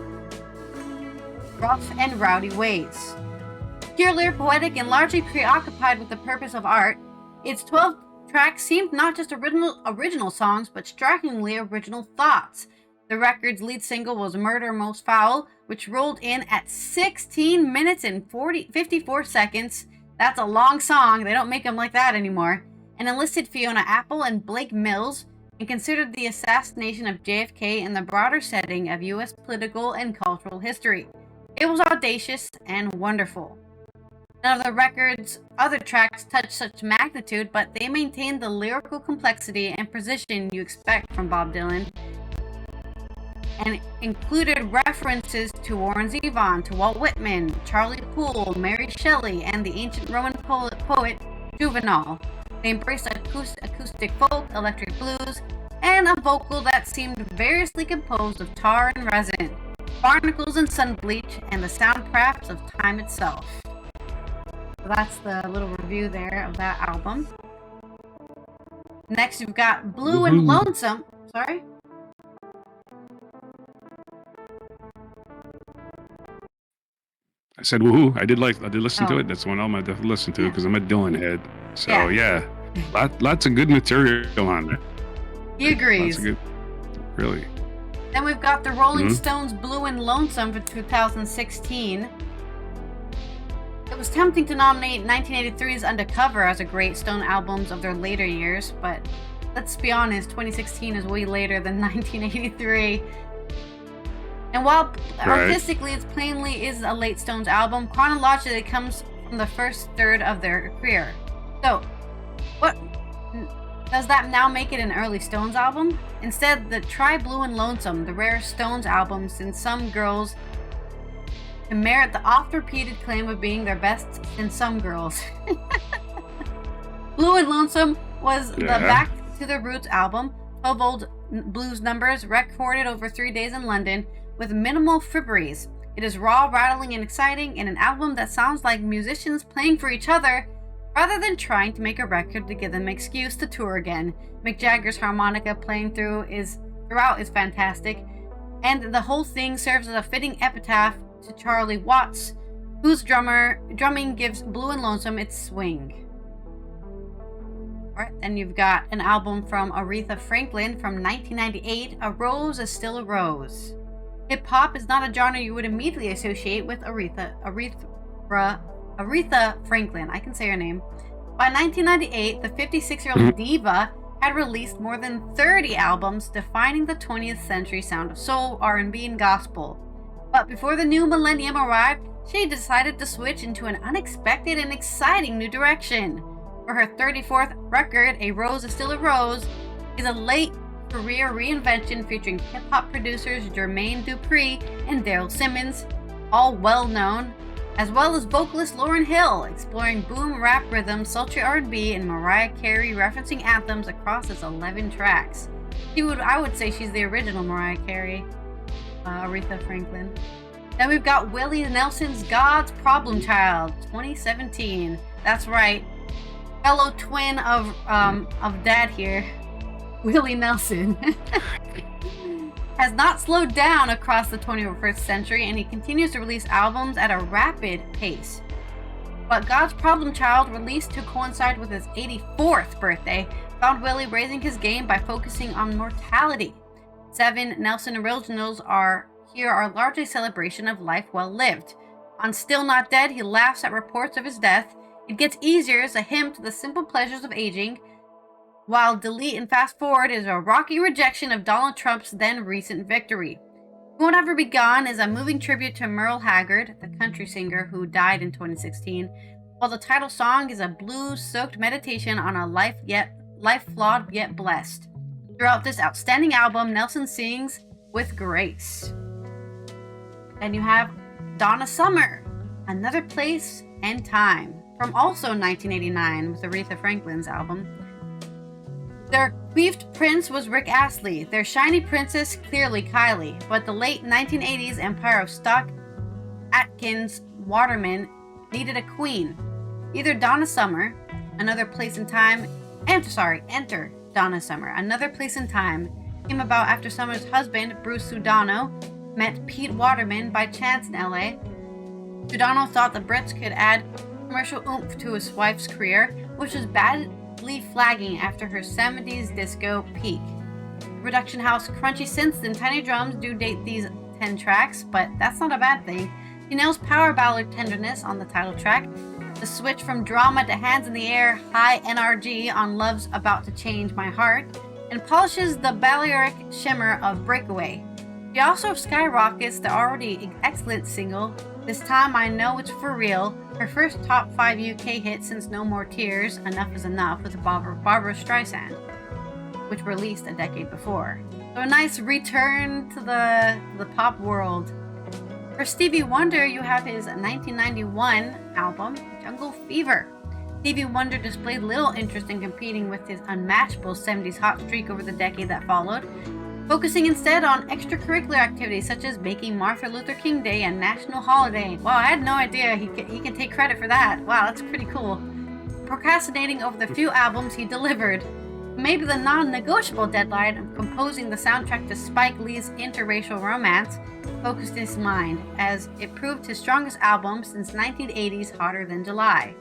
Rough and Rowdy Ways. Purely poetic and largely preoccupied with the purpose of art, its 12 tracks seemed not just original songs, but strikingly original thoughts. The record's lead single was Murder Most Foul, which rolled in at 16 minutes and 54 seconds. That's a long song. They don't make them like that anymore. And enlisted Fiona Apple and Blake Mills, and considered the assassination of JFK in the broader setting of U.S. political and cultural history. It was audacious and wonderful. None of the record's other tracks touched such magnitude, but they maintained the lyrical complexity and precision you expect from Bob Dylan, and included references to Warren Zevon, to Walt Whitman, Charlie Poole, Mary Shelley, and the ancient Roman poet Juvenal. They embraced acoustic folk, electric blues, and a vocal that seemed variously composed of tar and resin, barnacles and sun bleach, and the soundcrafts of time itself. So that's the little review there of that album. Next, you've got Blue and Lonesome. Sorry? I said woohoo! I did listen to it. That's one album I definitely listened to because I'm a Dylan head. So yeah, lots of good material on there. He agrees. Lots of good, really. Then we've got the Rolling Stones' Blue and Lonesome for 2016. It was tempting to nominate 1983's Undercover as a great Stone albums of their later years, but let's be honest, 2016 is way later than 1983. And while artistically it plainly is a late Stones album, chronologically it comes from the first third of their career. So, what does that now make it an early Stones album? Instead, try Blue and Lonesome, the rare Stones album, since some girls can merit the oft-repeated claim of being their best in some girls. Blue and Lonesome was the Back to the Roots album, 12 old blues numbers recorded over 3 days in London with minimal fripperies. It is raw, rattling, and exciting, and an album that sounds like musicians playing for each other rather than trying to make a record to give them an excuse to tour again. Mick Jagger's harmonica playing throughout is fantastic, and the whole thing serves as a fitting epitaph to Charlie Watts, whose drumming gives Blue and Lonesome its swing. Alright, then you've got an album from Aretha Franklin from 1998, A Rose is Still a Rose. Hip-hop is not a genre you would immediately associate with Aretha Franklin. I can say her name. By 1998, the 56-year-old diva had released more than 30 albums defining the 20th century sound of soul, R&B, and gospel. But before the new millennium arrived, she decided to switch into an unexpected and exciting new direction. For her 34th record, A Rose is Still a Rose is a late career reinvention featuring hip-hop producers Jermaine Dupri and Daryl Simmons, all well-known, as well as vocalist Lauryn Hill, exploring boom rap rhythms, sultry R&B, and Mariah Carey referencing anthems across its 11 tracks. I would say she's the original Mariah Carey, Aretha Franklin. Then we've got Willie Nelson's God's Problem Child, 2017. That's right, fellow twin of Dad here, Willie Nelson, has not slowed down across the 21st century, and he continues to release albums at a rapid pace. But God's Problem Child, released to coincide with his 84th birthday, found Willie raising his game by focusing on mortality. 7 Nelson originals are largely celebration of life well lived. On Still Not Dead, he laughs at reports of his death. It Gets Easier is a hymn to the simple pleasures of aging, while Delete and Fast Forward is a rocky rejection of Donald Trump's then recent victory. Won't Ever Be Gone is a moving tribute to Merle Haggard, the country singer who died in 2016, while the title song is a blues-soaked meditation on a life flawed yet blessed. Throughout this outstanding album, Nelson sings with grace. Then you have Donna Summer, Another Place and Time, from also 1989 with Aretha Franklin's album. Their beefed prince was Rick Astley, their shiny princess clearly Kylie, but the late 1980s empire of Stock Aitken's Waterman needed a queen. Either Donna Summer, Another Place in Time, Enter Donna Summer, Another Place in Time, came about after Summer's husband, Bruce Sudano, met Pete Waterman by chance in LA. Sudano thought the Brits could add commercial oomph to his wife's career, which was badly flagging after her 70s disco peak. The production house Crunchy Synths and Tiny Drums do date these 10 tracks, but that's not a bad thing. He nails power ballad tenderness on the title track, the switch from drama to hands in the air, high NRG on Love's About to Change My Heart, and polishes the Balearic shimmer of Breakaway. He also skyrockets the already excellent single, This Time I Know It's For Real, her first top 5 UK hit since No More Tears, Enough Is Enough with Barbara Streisand, which released a decade before. So a nice return to the pop world. For Stevie Wonder, you have his 1991 album, Jungle Fever. Stevie Wonder displayed little interest in competing with his unmatchable 70s hot streak over the decade that followed, focusing instead on extracurricular activities such as making Martin Luther King Day a national holiday. Wow, I had no idea he can take credit for that. Wow, that's pretty cool. Procrastinating over the few albums he delivered. Maybe the non-negotiable deadline of composing the soundtrack to Spike Lee's interracial romance focused his mind, as it proved his strongest album since 1980's Hotter Than July.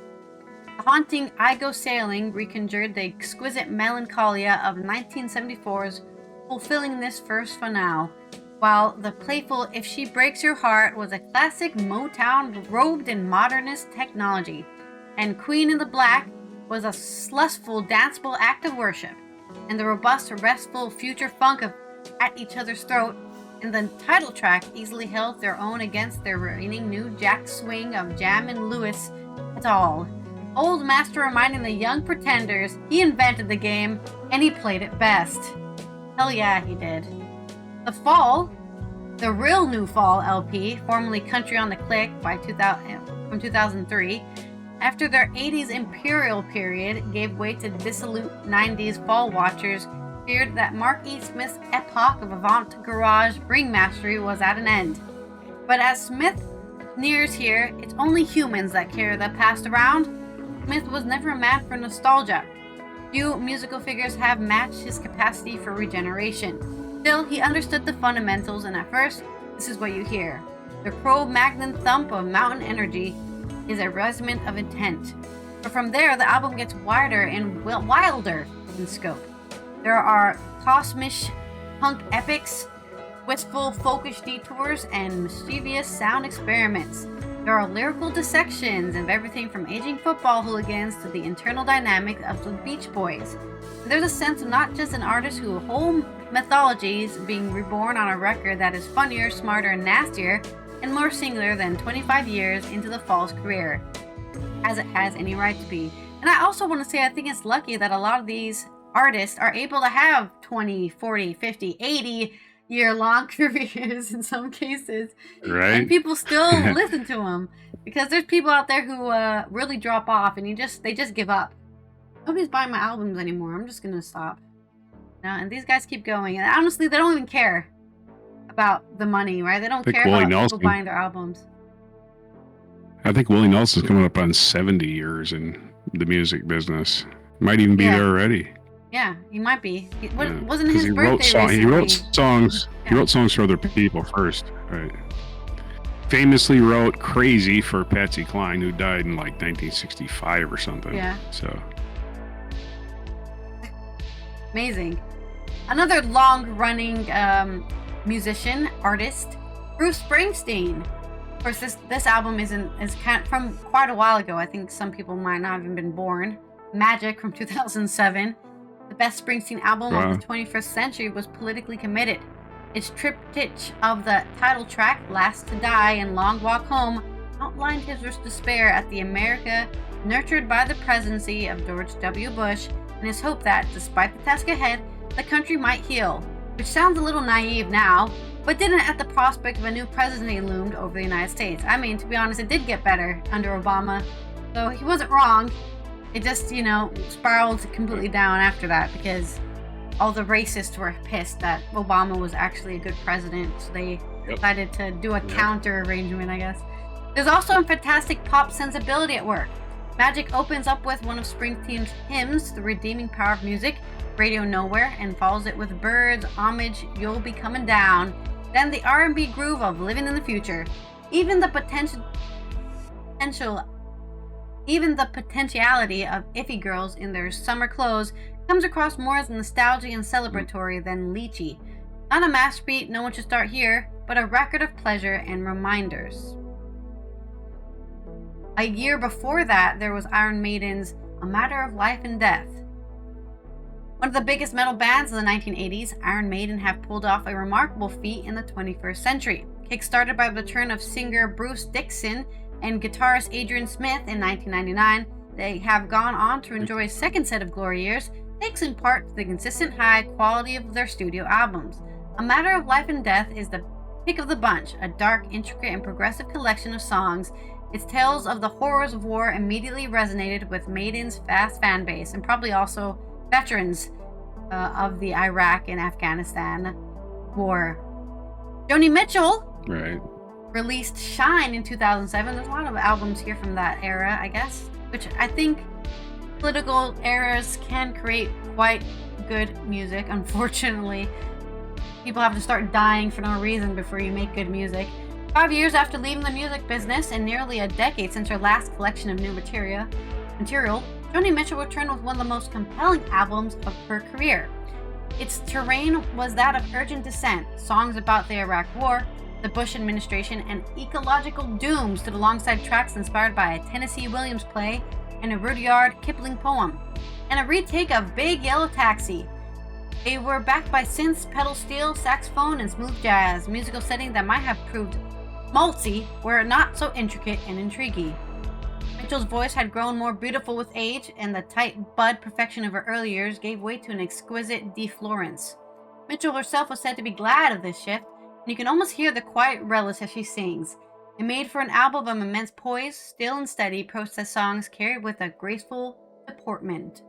The haunting I Go Sailing reconjured the exquisite melancholia of 1974's fulfilling this first finale, while the playful If She Breaks Your Heart was a classic Motown robed in modernist technology, and Queen in the Black was a lustful, danceable act of worship, and the robust, restful future funk of At Each Other's Throat and the title track easily held their own against their reigning new jack swing of Jam and Lewis et al. Old master reminding the young pretenders he invented the game and he played it best. Hell yeah, he did. The Fall, the Real New Fall LP, formerly Country on the Click from 2003, after their 80s imperial period gave way to dissolute 90s fall watchers, feared that Mark E. Smith's epoch of avant-garage ring mastery was at an end. But as Smith nears here, it's only humans that carry the past around. Smith was never a man for nostalgia. Few musical figures have matched his capacity for regeneration. Still, he understood the fundamentals, and at first, this is what you hear. The Cro-Magnon thump of mountain energy is a resonance of intent. But from there, the album gets wider and wilder in scope. There are cosmic punk epics, wistful folkish detours, and mischievous sound experiments. There are lyrical dissections of everything from aging football hooligans to the internal dynamics of the Beach Boys. And there's a sense of not just an artist whose whole mythology is being reborn on a record that is funnier, smarter, and nastier, and more singular than 25 years into the Fall's career, as it has any right to be. And I also want to say I think it's lucky that a lot of these artists are able to have 20, 40, 50, 80 year-long careers in some cases. Right. And people still listen to them. Because there's people out there who really drop off and they just give up. Nobody's buying my albums anymore. I'm just going to stop. And these guys keep going. And honestly, they don't even care about the money, right? They don't care about people buying their albums. I think Willie Nelson's coming up on 70 years in the music business. Might even be there already. Yeah, he might be. Wasn't his birthday He wrote songs. Yeah. He wrote songs for other people first, right? Famously wrote "Crazy" for Patsy Cline, who died in like 1965 or something. Yeah. So amazing. Another long-running musician, artist, Bruce Springsteen. Of course, this album is kind of from quite a while ago. I think some people might not have even been born. Magic from 2007. The best Springsteen album of the 21st century was politically committed. Its triptych of the title track, Last to Die and Long Walk Home, outlined his despair at the America nurtured by the presidency of George W. Bush and his hope that, despite the task ahead, the country might heal, which sounds a little naive now, but didn't at the prospect of a new presidency loomed over the United States. I mean, to be honest, it did get better under Obama, so he wasn't wrong. It just, spiraled completely down after that because all the racists were pissed that Obama was actually a good president, so they decided to do a counter arrangement, I guess. There's also a fantastic pop sensibility at work. Magic opens up with one of Springsteen's hymns, The Redeeming Power of Music, Radio Nowhere, and follows it with Birds, Homage, You'll Be Coming Down, then the R&B groove of Living in the Future. Even the potentiality of Iffy girls in their summer clothes comes across more as nostalgic and celebratory than lychee. Not a masterpiece, no one should start here, but a record of pleasure and reminders. A year before that, there was Iron Maiden's A Matter of Life and Death. One of the biggest metal bands of the 1980s, Iron Maiden have pulled off a remarkable feat in the 21st century. Kickstarted by the return of singer Bruce Dickinson and guitarist Adrian Smith in 1999, they have gone on to enjoy a second set of glory years, thanks in part to the consistent high quality of their studio albums. A Matter of Life and Death is the pick of the bunch, a dark, intricate, and progressive collection of songs. Its tales of the horrors of war immediately resonated with Maiden's vast fan base, and probably also veterans of the Iraq and Afghanistan war. Joni Mitchell released Shine in 2007. There's a lot of albums here from that era, I guess, which I think political eras can create quite good music. Unfortunately, people have to start dying for no reason before you make good music. 5 years after leaving the music business and nearly a decade since her last collection of new material, Joni Mitchell returned with one of the most compelling albums of her career. Its terrain was that of urgent dissent, songs about the Iraq War, the Bush administration, and ecological doom stood alongside tracks inspired by a Tennessee Williams play and a Rudyard Kipling poem, and a retake of Big Yellow Taxi. They were backed by synths, pedal steel, saxophone, and smooth jazz, a musical setting that might have proved maltzy were it not so intricate and intriguing. Mitchell's voice had grown more beautiful with age, and the tight bud perfection of her early years gave way to an exquisite deflorence. Mitchell herself was said to be glad of this shift, and you can almost hear the quiet relish as she sings. It made for an album of immense poise, still and steady, processed songs carried with a graceful deportment.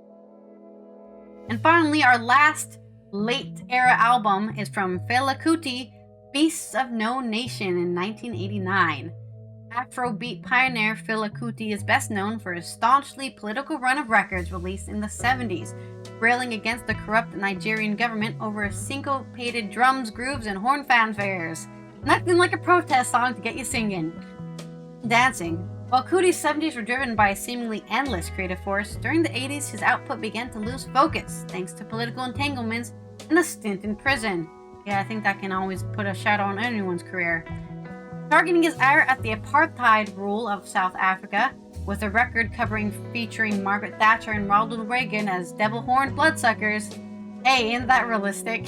And finally, our last late-era album is from Fela Kuti, Beasts of No Nation in 1989. Afrobeat pioneer Fela Kuti is best known for his staunchly political run of records released in the 70s, railing against the corrupt Nigerian government over syncopated drums, grooves, and horn fanfares. Nothing like a protest song to get you singing. Dancing. While Kuti's 70s were driven by a seemingly endless creative force, during the 80s his output began to lose focus, thanks to political entanglements and a stint in prison. Yeah, I think that can always put a shadow on anyone's career. Targeting his ire at the apartheid rule of South Africa, with a record featuring Margaret Thatcher and Ronald Reagan as devil-horned bloodsuckers. Hey, isn't that realistic?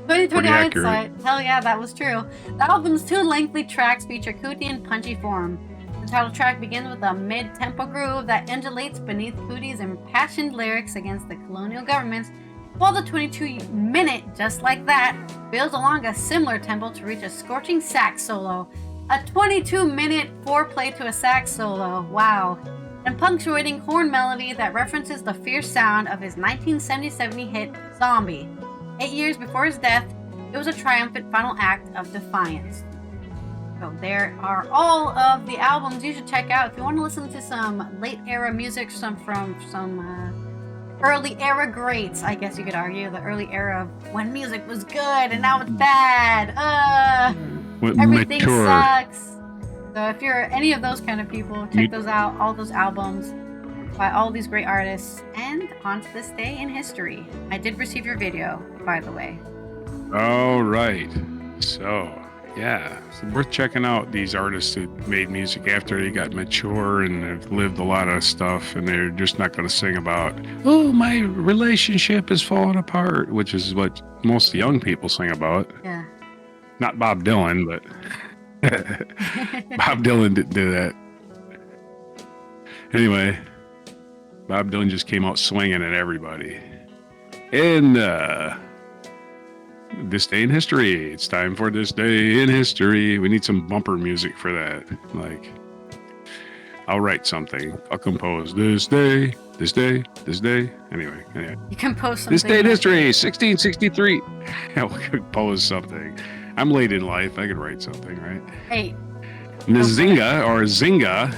2020 hindsight. Hell yeah, that was true. The album's two lengthy tracks feature Kuti in punchy form. The title track begins with a mid-tempo groove that undulates beneath Kuti's impassioned lyrics against the colonial governments, while the 22-minute Just Like That builds along a similar tempo to reach a scorching sax solo. A 22-minute foreplay to a sax solo, wow. And punctuating horn melody that references the fierce sound of his 1977 hit Zombie. 8 years before his death, it was a triumphant final act of defiance. So there are all of the albums you should check out if you want to listen to some late era music, some early era greats, I guess you could argue. The early era of when music was good and now it's bad. Everything sucks. So if you're any of those kind of people, check those out. All those albums by all these great artists. And on to this day in history. I did receive your video, by the way. All right. So, yeah, it's worth checking out these artists who made music after they got mature and have lived a lot of stuff, and they're just not going to sing about, oh, my relationship is falling apart, which is what most young people sing about. Yeah. Not Bob Dylan, but Bob Dylan didn't do that. Anyway, Bob Dylan just came out swinging at everybody. And this day in history. It's time for this day in history. We need some bumper music for that. Like, I'll write something. I'll compose this day, this day, this day. Anyway. You compose something. This day in history, 1663. I'll compose something. I'm late in life. I could write something, right? Hey. Nzinga, or Zinga,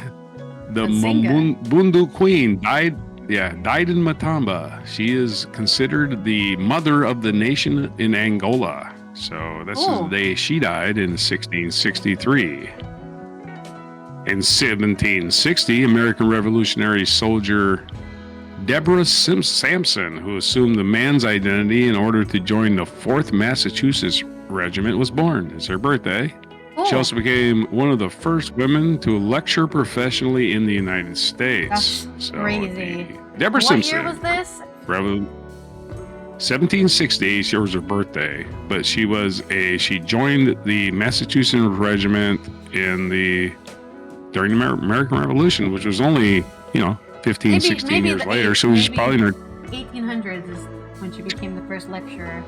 the Mbundu queen, died in Matamba. She is considered the mother of the nation in Angola. So this is the day she died in 1663. In 1760, American Revolutionary soldier Deborah Sampson, who assumed the man's identity in order to join the 4th Massachusetts Regiment, was born. It's her birthday. She also became one of the first women to lecture professionally in the United States. That's crazy. Deborah Simpson. What year was this? 1760. She was her birthday, but she joined the Massachusetts Regiment during the American Revolution, which was only 16 years later. So she's probably in her 1800s is when she became the first lecturer.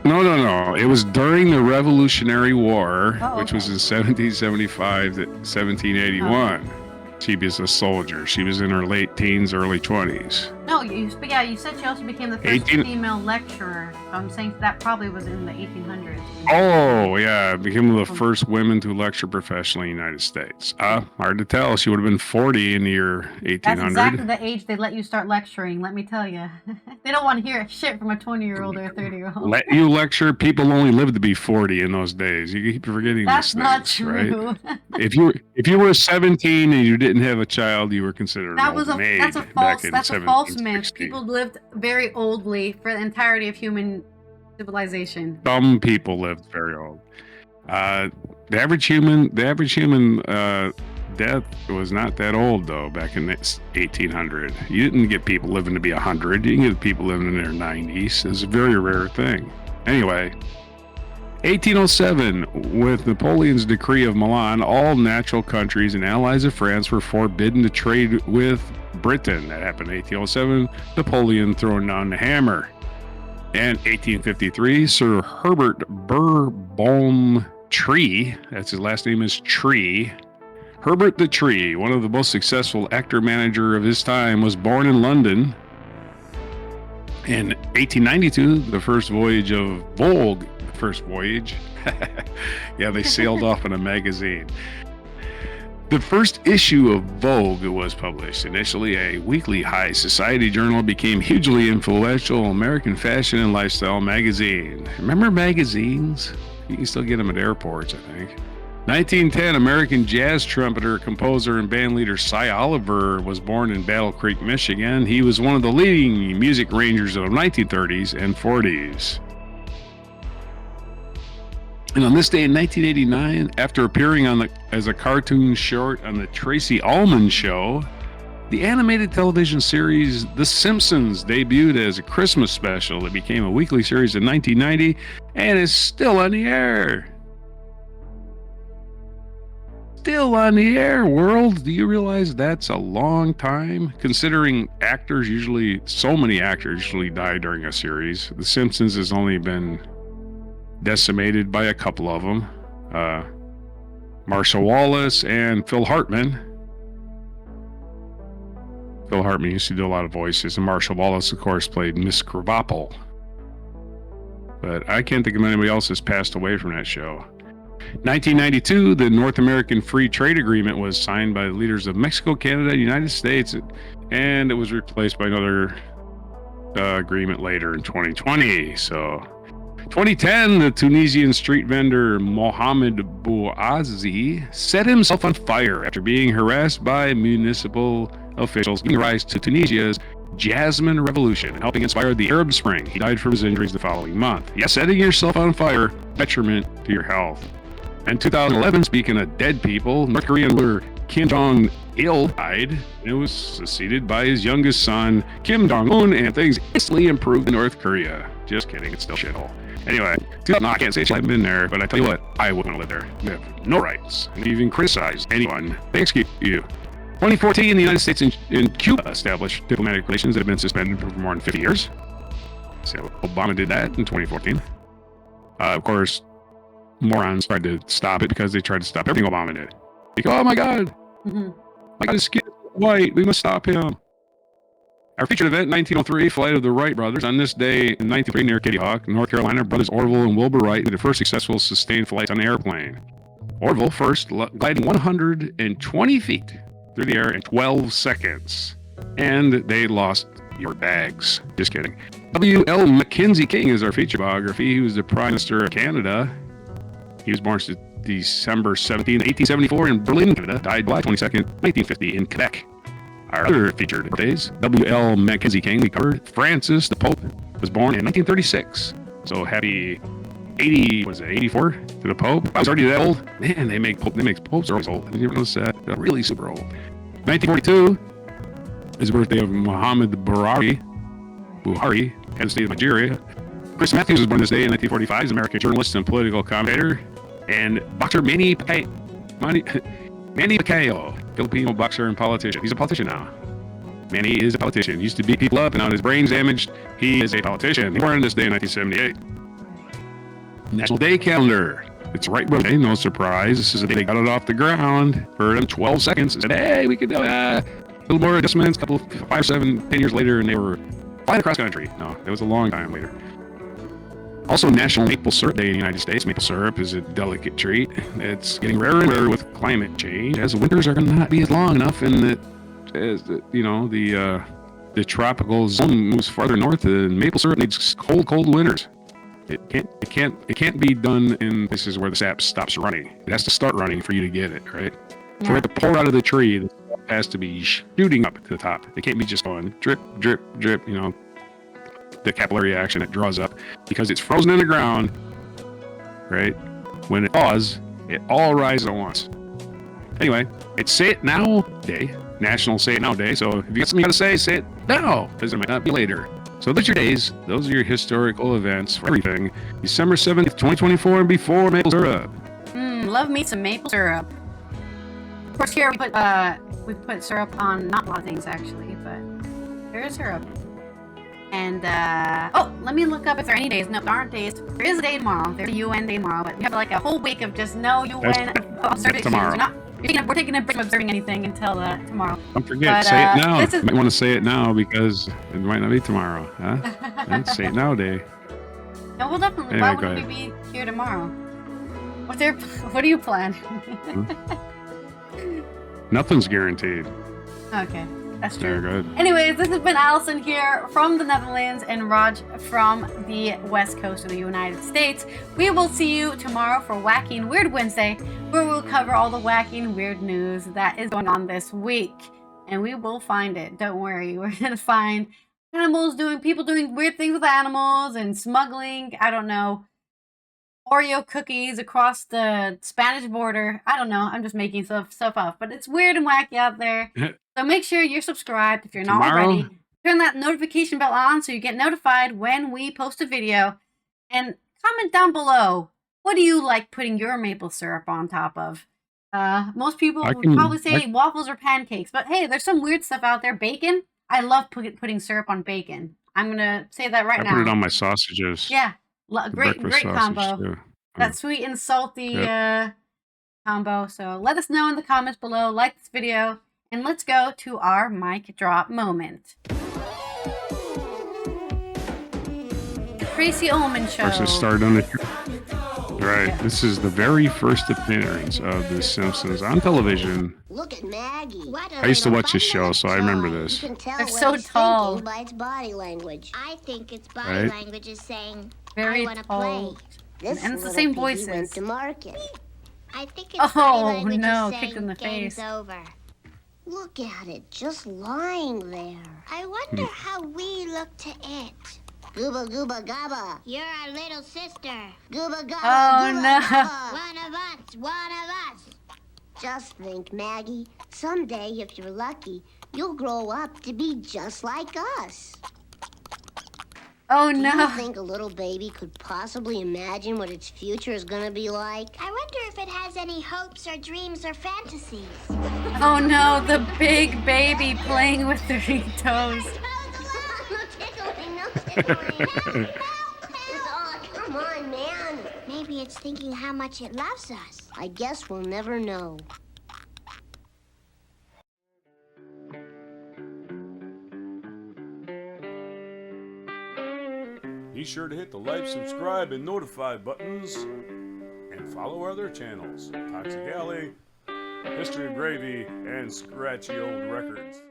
No. It was during the Revolutionary War, which was in 1775 to 1781. She was a soldier. She was in her late teens, early 20s. No, you said she also became the first female lecturer. So I'm saying that probably was in the 1800s. Oh, yeah. Became one of the first women to lecture professionally in the United States. Hard to tell. She would have been 40 in the year 1800. That's exactly the age they let you start lecturing, let me tell you. They don't want to hear shit from a 20-year-old or a 30-year-old. Let you lecture? People only lived to be 40 in those days. You keep forgetting That's these not things, true. Right? If you were 17 and you didn't have a child, you were considered an old maid. That's a false myth. People lived very oldly for the entirety of human civilization. Some people lived very old. The average human death was not that old though. Back in 1800, you didn't get people living to be 100. You can get people living in their 90s. It's a very rare thing. Anyway, 1807, with Napoleon's decree of Milan, all natural countries and allies of France were forbidden to trade with Britain. That happened in 1807. Napoleon throwing down the hammer. And 1853, Sir Herbert Bourbon Tree, that's his last name is Tree. Herbert the Tree, one of the most successful actor-manager of his time, was born in London. In 1892, the first voyage of Vogue, yeah, they sailed off in a magazine. The first issue of Vogue was published. Initially a weekly high society journal, became hugely influential American fashion and lifestyle magazine. Remember magazines? You can still get them at airports, I think. 1910, American jazz trumpeter, composer, and bandleader Cy Oliver was born in Battle Creek, Michigan. He was one of the leading music arrangers of the 1930s and 40s. And on this day in 1989, after appearing as a cartoon short on the Tracy Ullman Show, the animated television series The Simpsons debuted as a Christmas special that became a weekly series in 1990 and is still on the air. Still on the air, world. Do you realize that's a long time? Considering so many actors usually die during a series. The Simpsons has only been decimated by a couple of them. Marshall Wallace and Phil Hartman. Phil Hartman used to do a lot of voices, and Marshall Wallace, of course, played Miss Krabappel. But I can't think of anybody else that's passed away from that show. 1992, the North American Free Trade Agreement was signed by the leaders of Mexico, Canada, and the United States, and it was replaced by another agreement later in 2020. So 2010, the Tunisian street vendor Mohamed Bouazi set himself on fire after being harassed by municipal officials, giving rise to Tunisia's Jasmine Revolution and helping inspire the Arab Spring. He died from his injuries the following month. Yes, setting yourself on fire, detriment to your health. In 2011, speaking of dead people, North Korean ruler Kim Jong-il died and was succeeded by his youngest son, Kim Jong-un, and things instantly improved in North Korea. Just kidding, it's still shithole. Anyway, I can't say I've been there, but I tell you what, I wouldn't live there. You have no rights, and even criticize anyone. They execute you. 2014, the United States and Cuba established diplomatic relations that have been suspended for more than 50 years. So Obama did that in 2014. Of course, morons tried to stop it because they tried to stop everything Obama did. They go, oh my God. Mm-hmm. My God, his skin is white. We must stop him. Our featured event, 1903, flight of the Wright brothers. On this day in 1903, near Kitty Hawk, North Carolina, brothers Orville and Wilbur Wright made the first successful sustained flight on an airplane. Orville first gliding 120 feet through the air in 12 seconds. And they lost your bags. Just kidding. W.L. Mackenzie King is our feature biography. He was the Prime Minister of Canada. He was born December 17, 1874 in Berlin, Canada. Died July 22nd, 1950 in Quebec. Our other featured birthdays, W.L. Mackenzie King, we covered. Francis, the Pope, was born in 1936. So happy 84 to the Pope. I was already that old. Man, they make popes always old. Did you ever notice that? They're really super old. 1942 is the birthday of Muhammad Buhari, head of state of Nigeria. Chris Matthews was born this day in 1945. He's an American journalist and political commentator. And boxer Manny Pacquiao, Filipino boxer and politician. He's a politician now. Manny is a politician. He used to beat people up, and now his brain's damaged. He is a politician. He was born this day in 1978. National Day Calendar. It's right birthday, no surprise. This is the day they got it off the ground for them 12 seconds and said, hey, we could do a little more adjustments, a couple of 5, 7, 10 years later, and they were flying across country. No, it was a long time later. Also, National Maple Syrup Day in the United States. Maple syrup is a delicate treat. It's getting rarer and rarer with climate change, as the winters are going to not be as long enough, and the tropical zone moves farther north, and maple syrup needs cold winters. It can't be done in places where the sap stops running. It has to start running for you to get it, right? Yeah. So we have to pour out of the tree. The sap has to be shooting up to the top. It can't be just going drip, drip, drip, the capillary action it draws up, because it's frozen in the ground, right? When it thaws, it all rises at once. Anyway, it's Say It Now Day, National Say It Now Day. So if you got something you got to say it now, because it might not be later. So those are your days. Those are your historical events for everything. December 7th, 2024, and before maple syrup. Love me some maple syrup. Of course, here we put syrup on not a lot of things actually, but there is syrup. And let me look up if there are any days. No, there aren't days. There is a day tomorrow. There's a UN day tomorrow, but we have like a whole week of just no UN tomorrow. We're taking a break from observing anything until tomorrow. Don't forget, say it now. You might want to say it now because it might not be tomorrow. Huh? Say it now day. No, we'll definitely. Anyway, why would we be here tomorrow? What do you plan? Nothing's guaranteed. Okay. That's true. Very good. Anyways, this has been Allison here from the Netherlands and Raj from the West Coast of the United States. We will see you tomorrow for Wacky and Weird Wednesday, where we'll cover all the wacky and weird news that is going on this week. And we will find it. Don't worry. We're going to find people doing weird things with animals and smuggling, I don't know, Oreo cookies across the Spanish border. I don't know. I'm just making stuff up. But it's weird and wacky out there. So make sure you're subscribed if you're not already. Turn that notification bell on so you get notified when we post a video. And comment down below, what do you like putting your maple syrup on top of? Most people would probably say waffles or pancakes. But hey, there's some weird stuff out there. Bacon. I love putting syrup on bacon. I'm going to say that right now. I put it on my sausages. Yeah. Great combo. Too. That sweet and salty combo. So let us know in the comments below. Like this video. And let's go to our mic drop moment. Tracy Ullman Show. First started on it. Right. Yeah. This is the very first appearance of The Simpsons on television. Look at Maggie. I used to watch this show, so I remember this. They're so tall. By its body language. I think its body language is saying, very I want to tall. play. And it's the same voices. Went to market. I think its body language is kicked in the game's face. over. Look at it, just lying there. I wonder how we look to it. Gooba gooba gabba. You're our little sister. Gooba gabba. Oh gooba, no. Gabba. One of us. Just think, Maggie, someday, if you're lucky, you'll grow up to be just like us. Oh Do no. you think a little baby could possibly imagine what its future is going to be like? I wonder if it has any hopes or dreams or fantasies. Oh no, the big baby playing with the toes. No tickling, no tickling. Oh, come on, man. Maybe it's thinking how much it loves us. I guess we'll never know. Be sure to hit the like, subscribe, and notify buttons. And follow our other channels, Toxic Alley, History of Gravy, and Scratchy Old Records.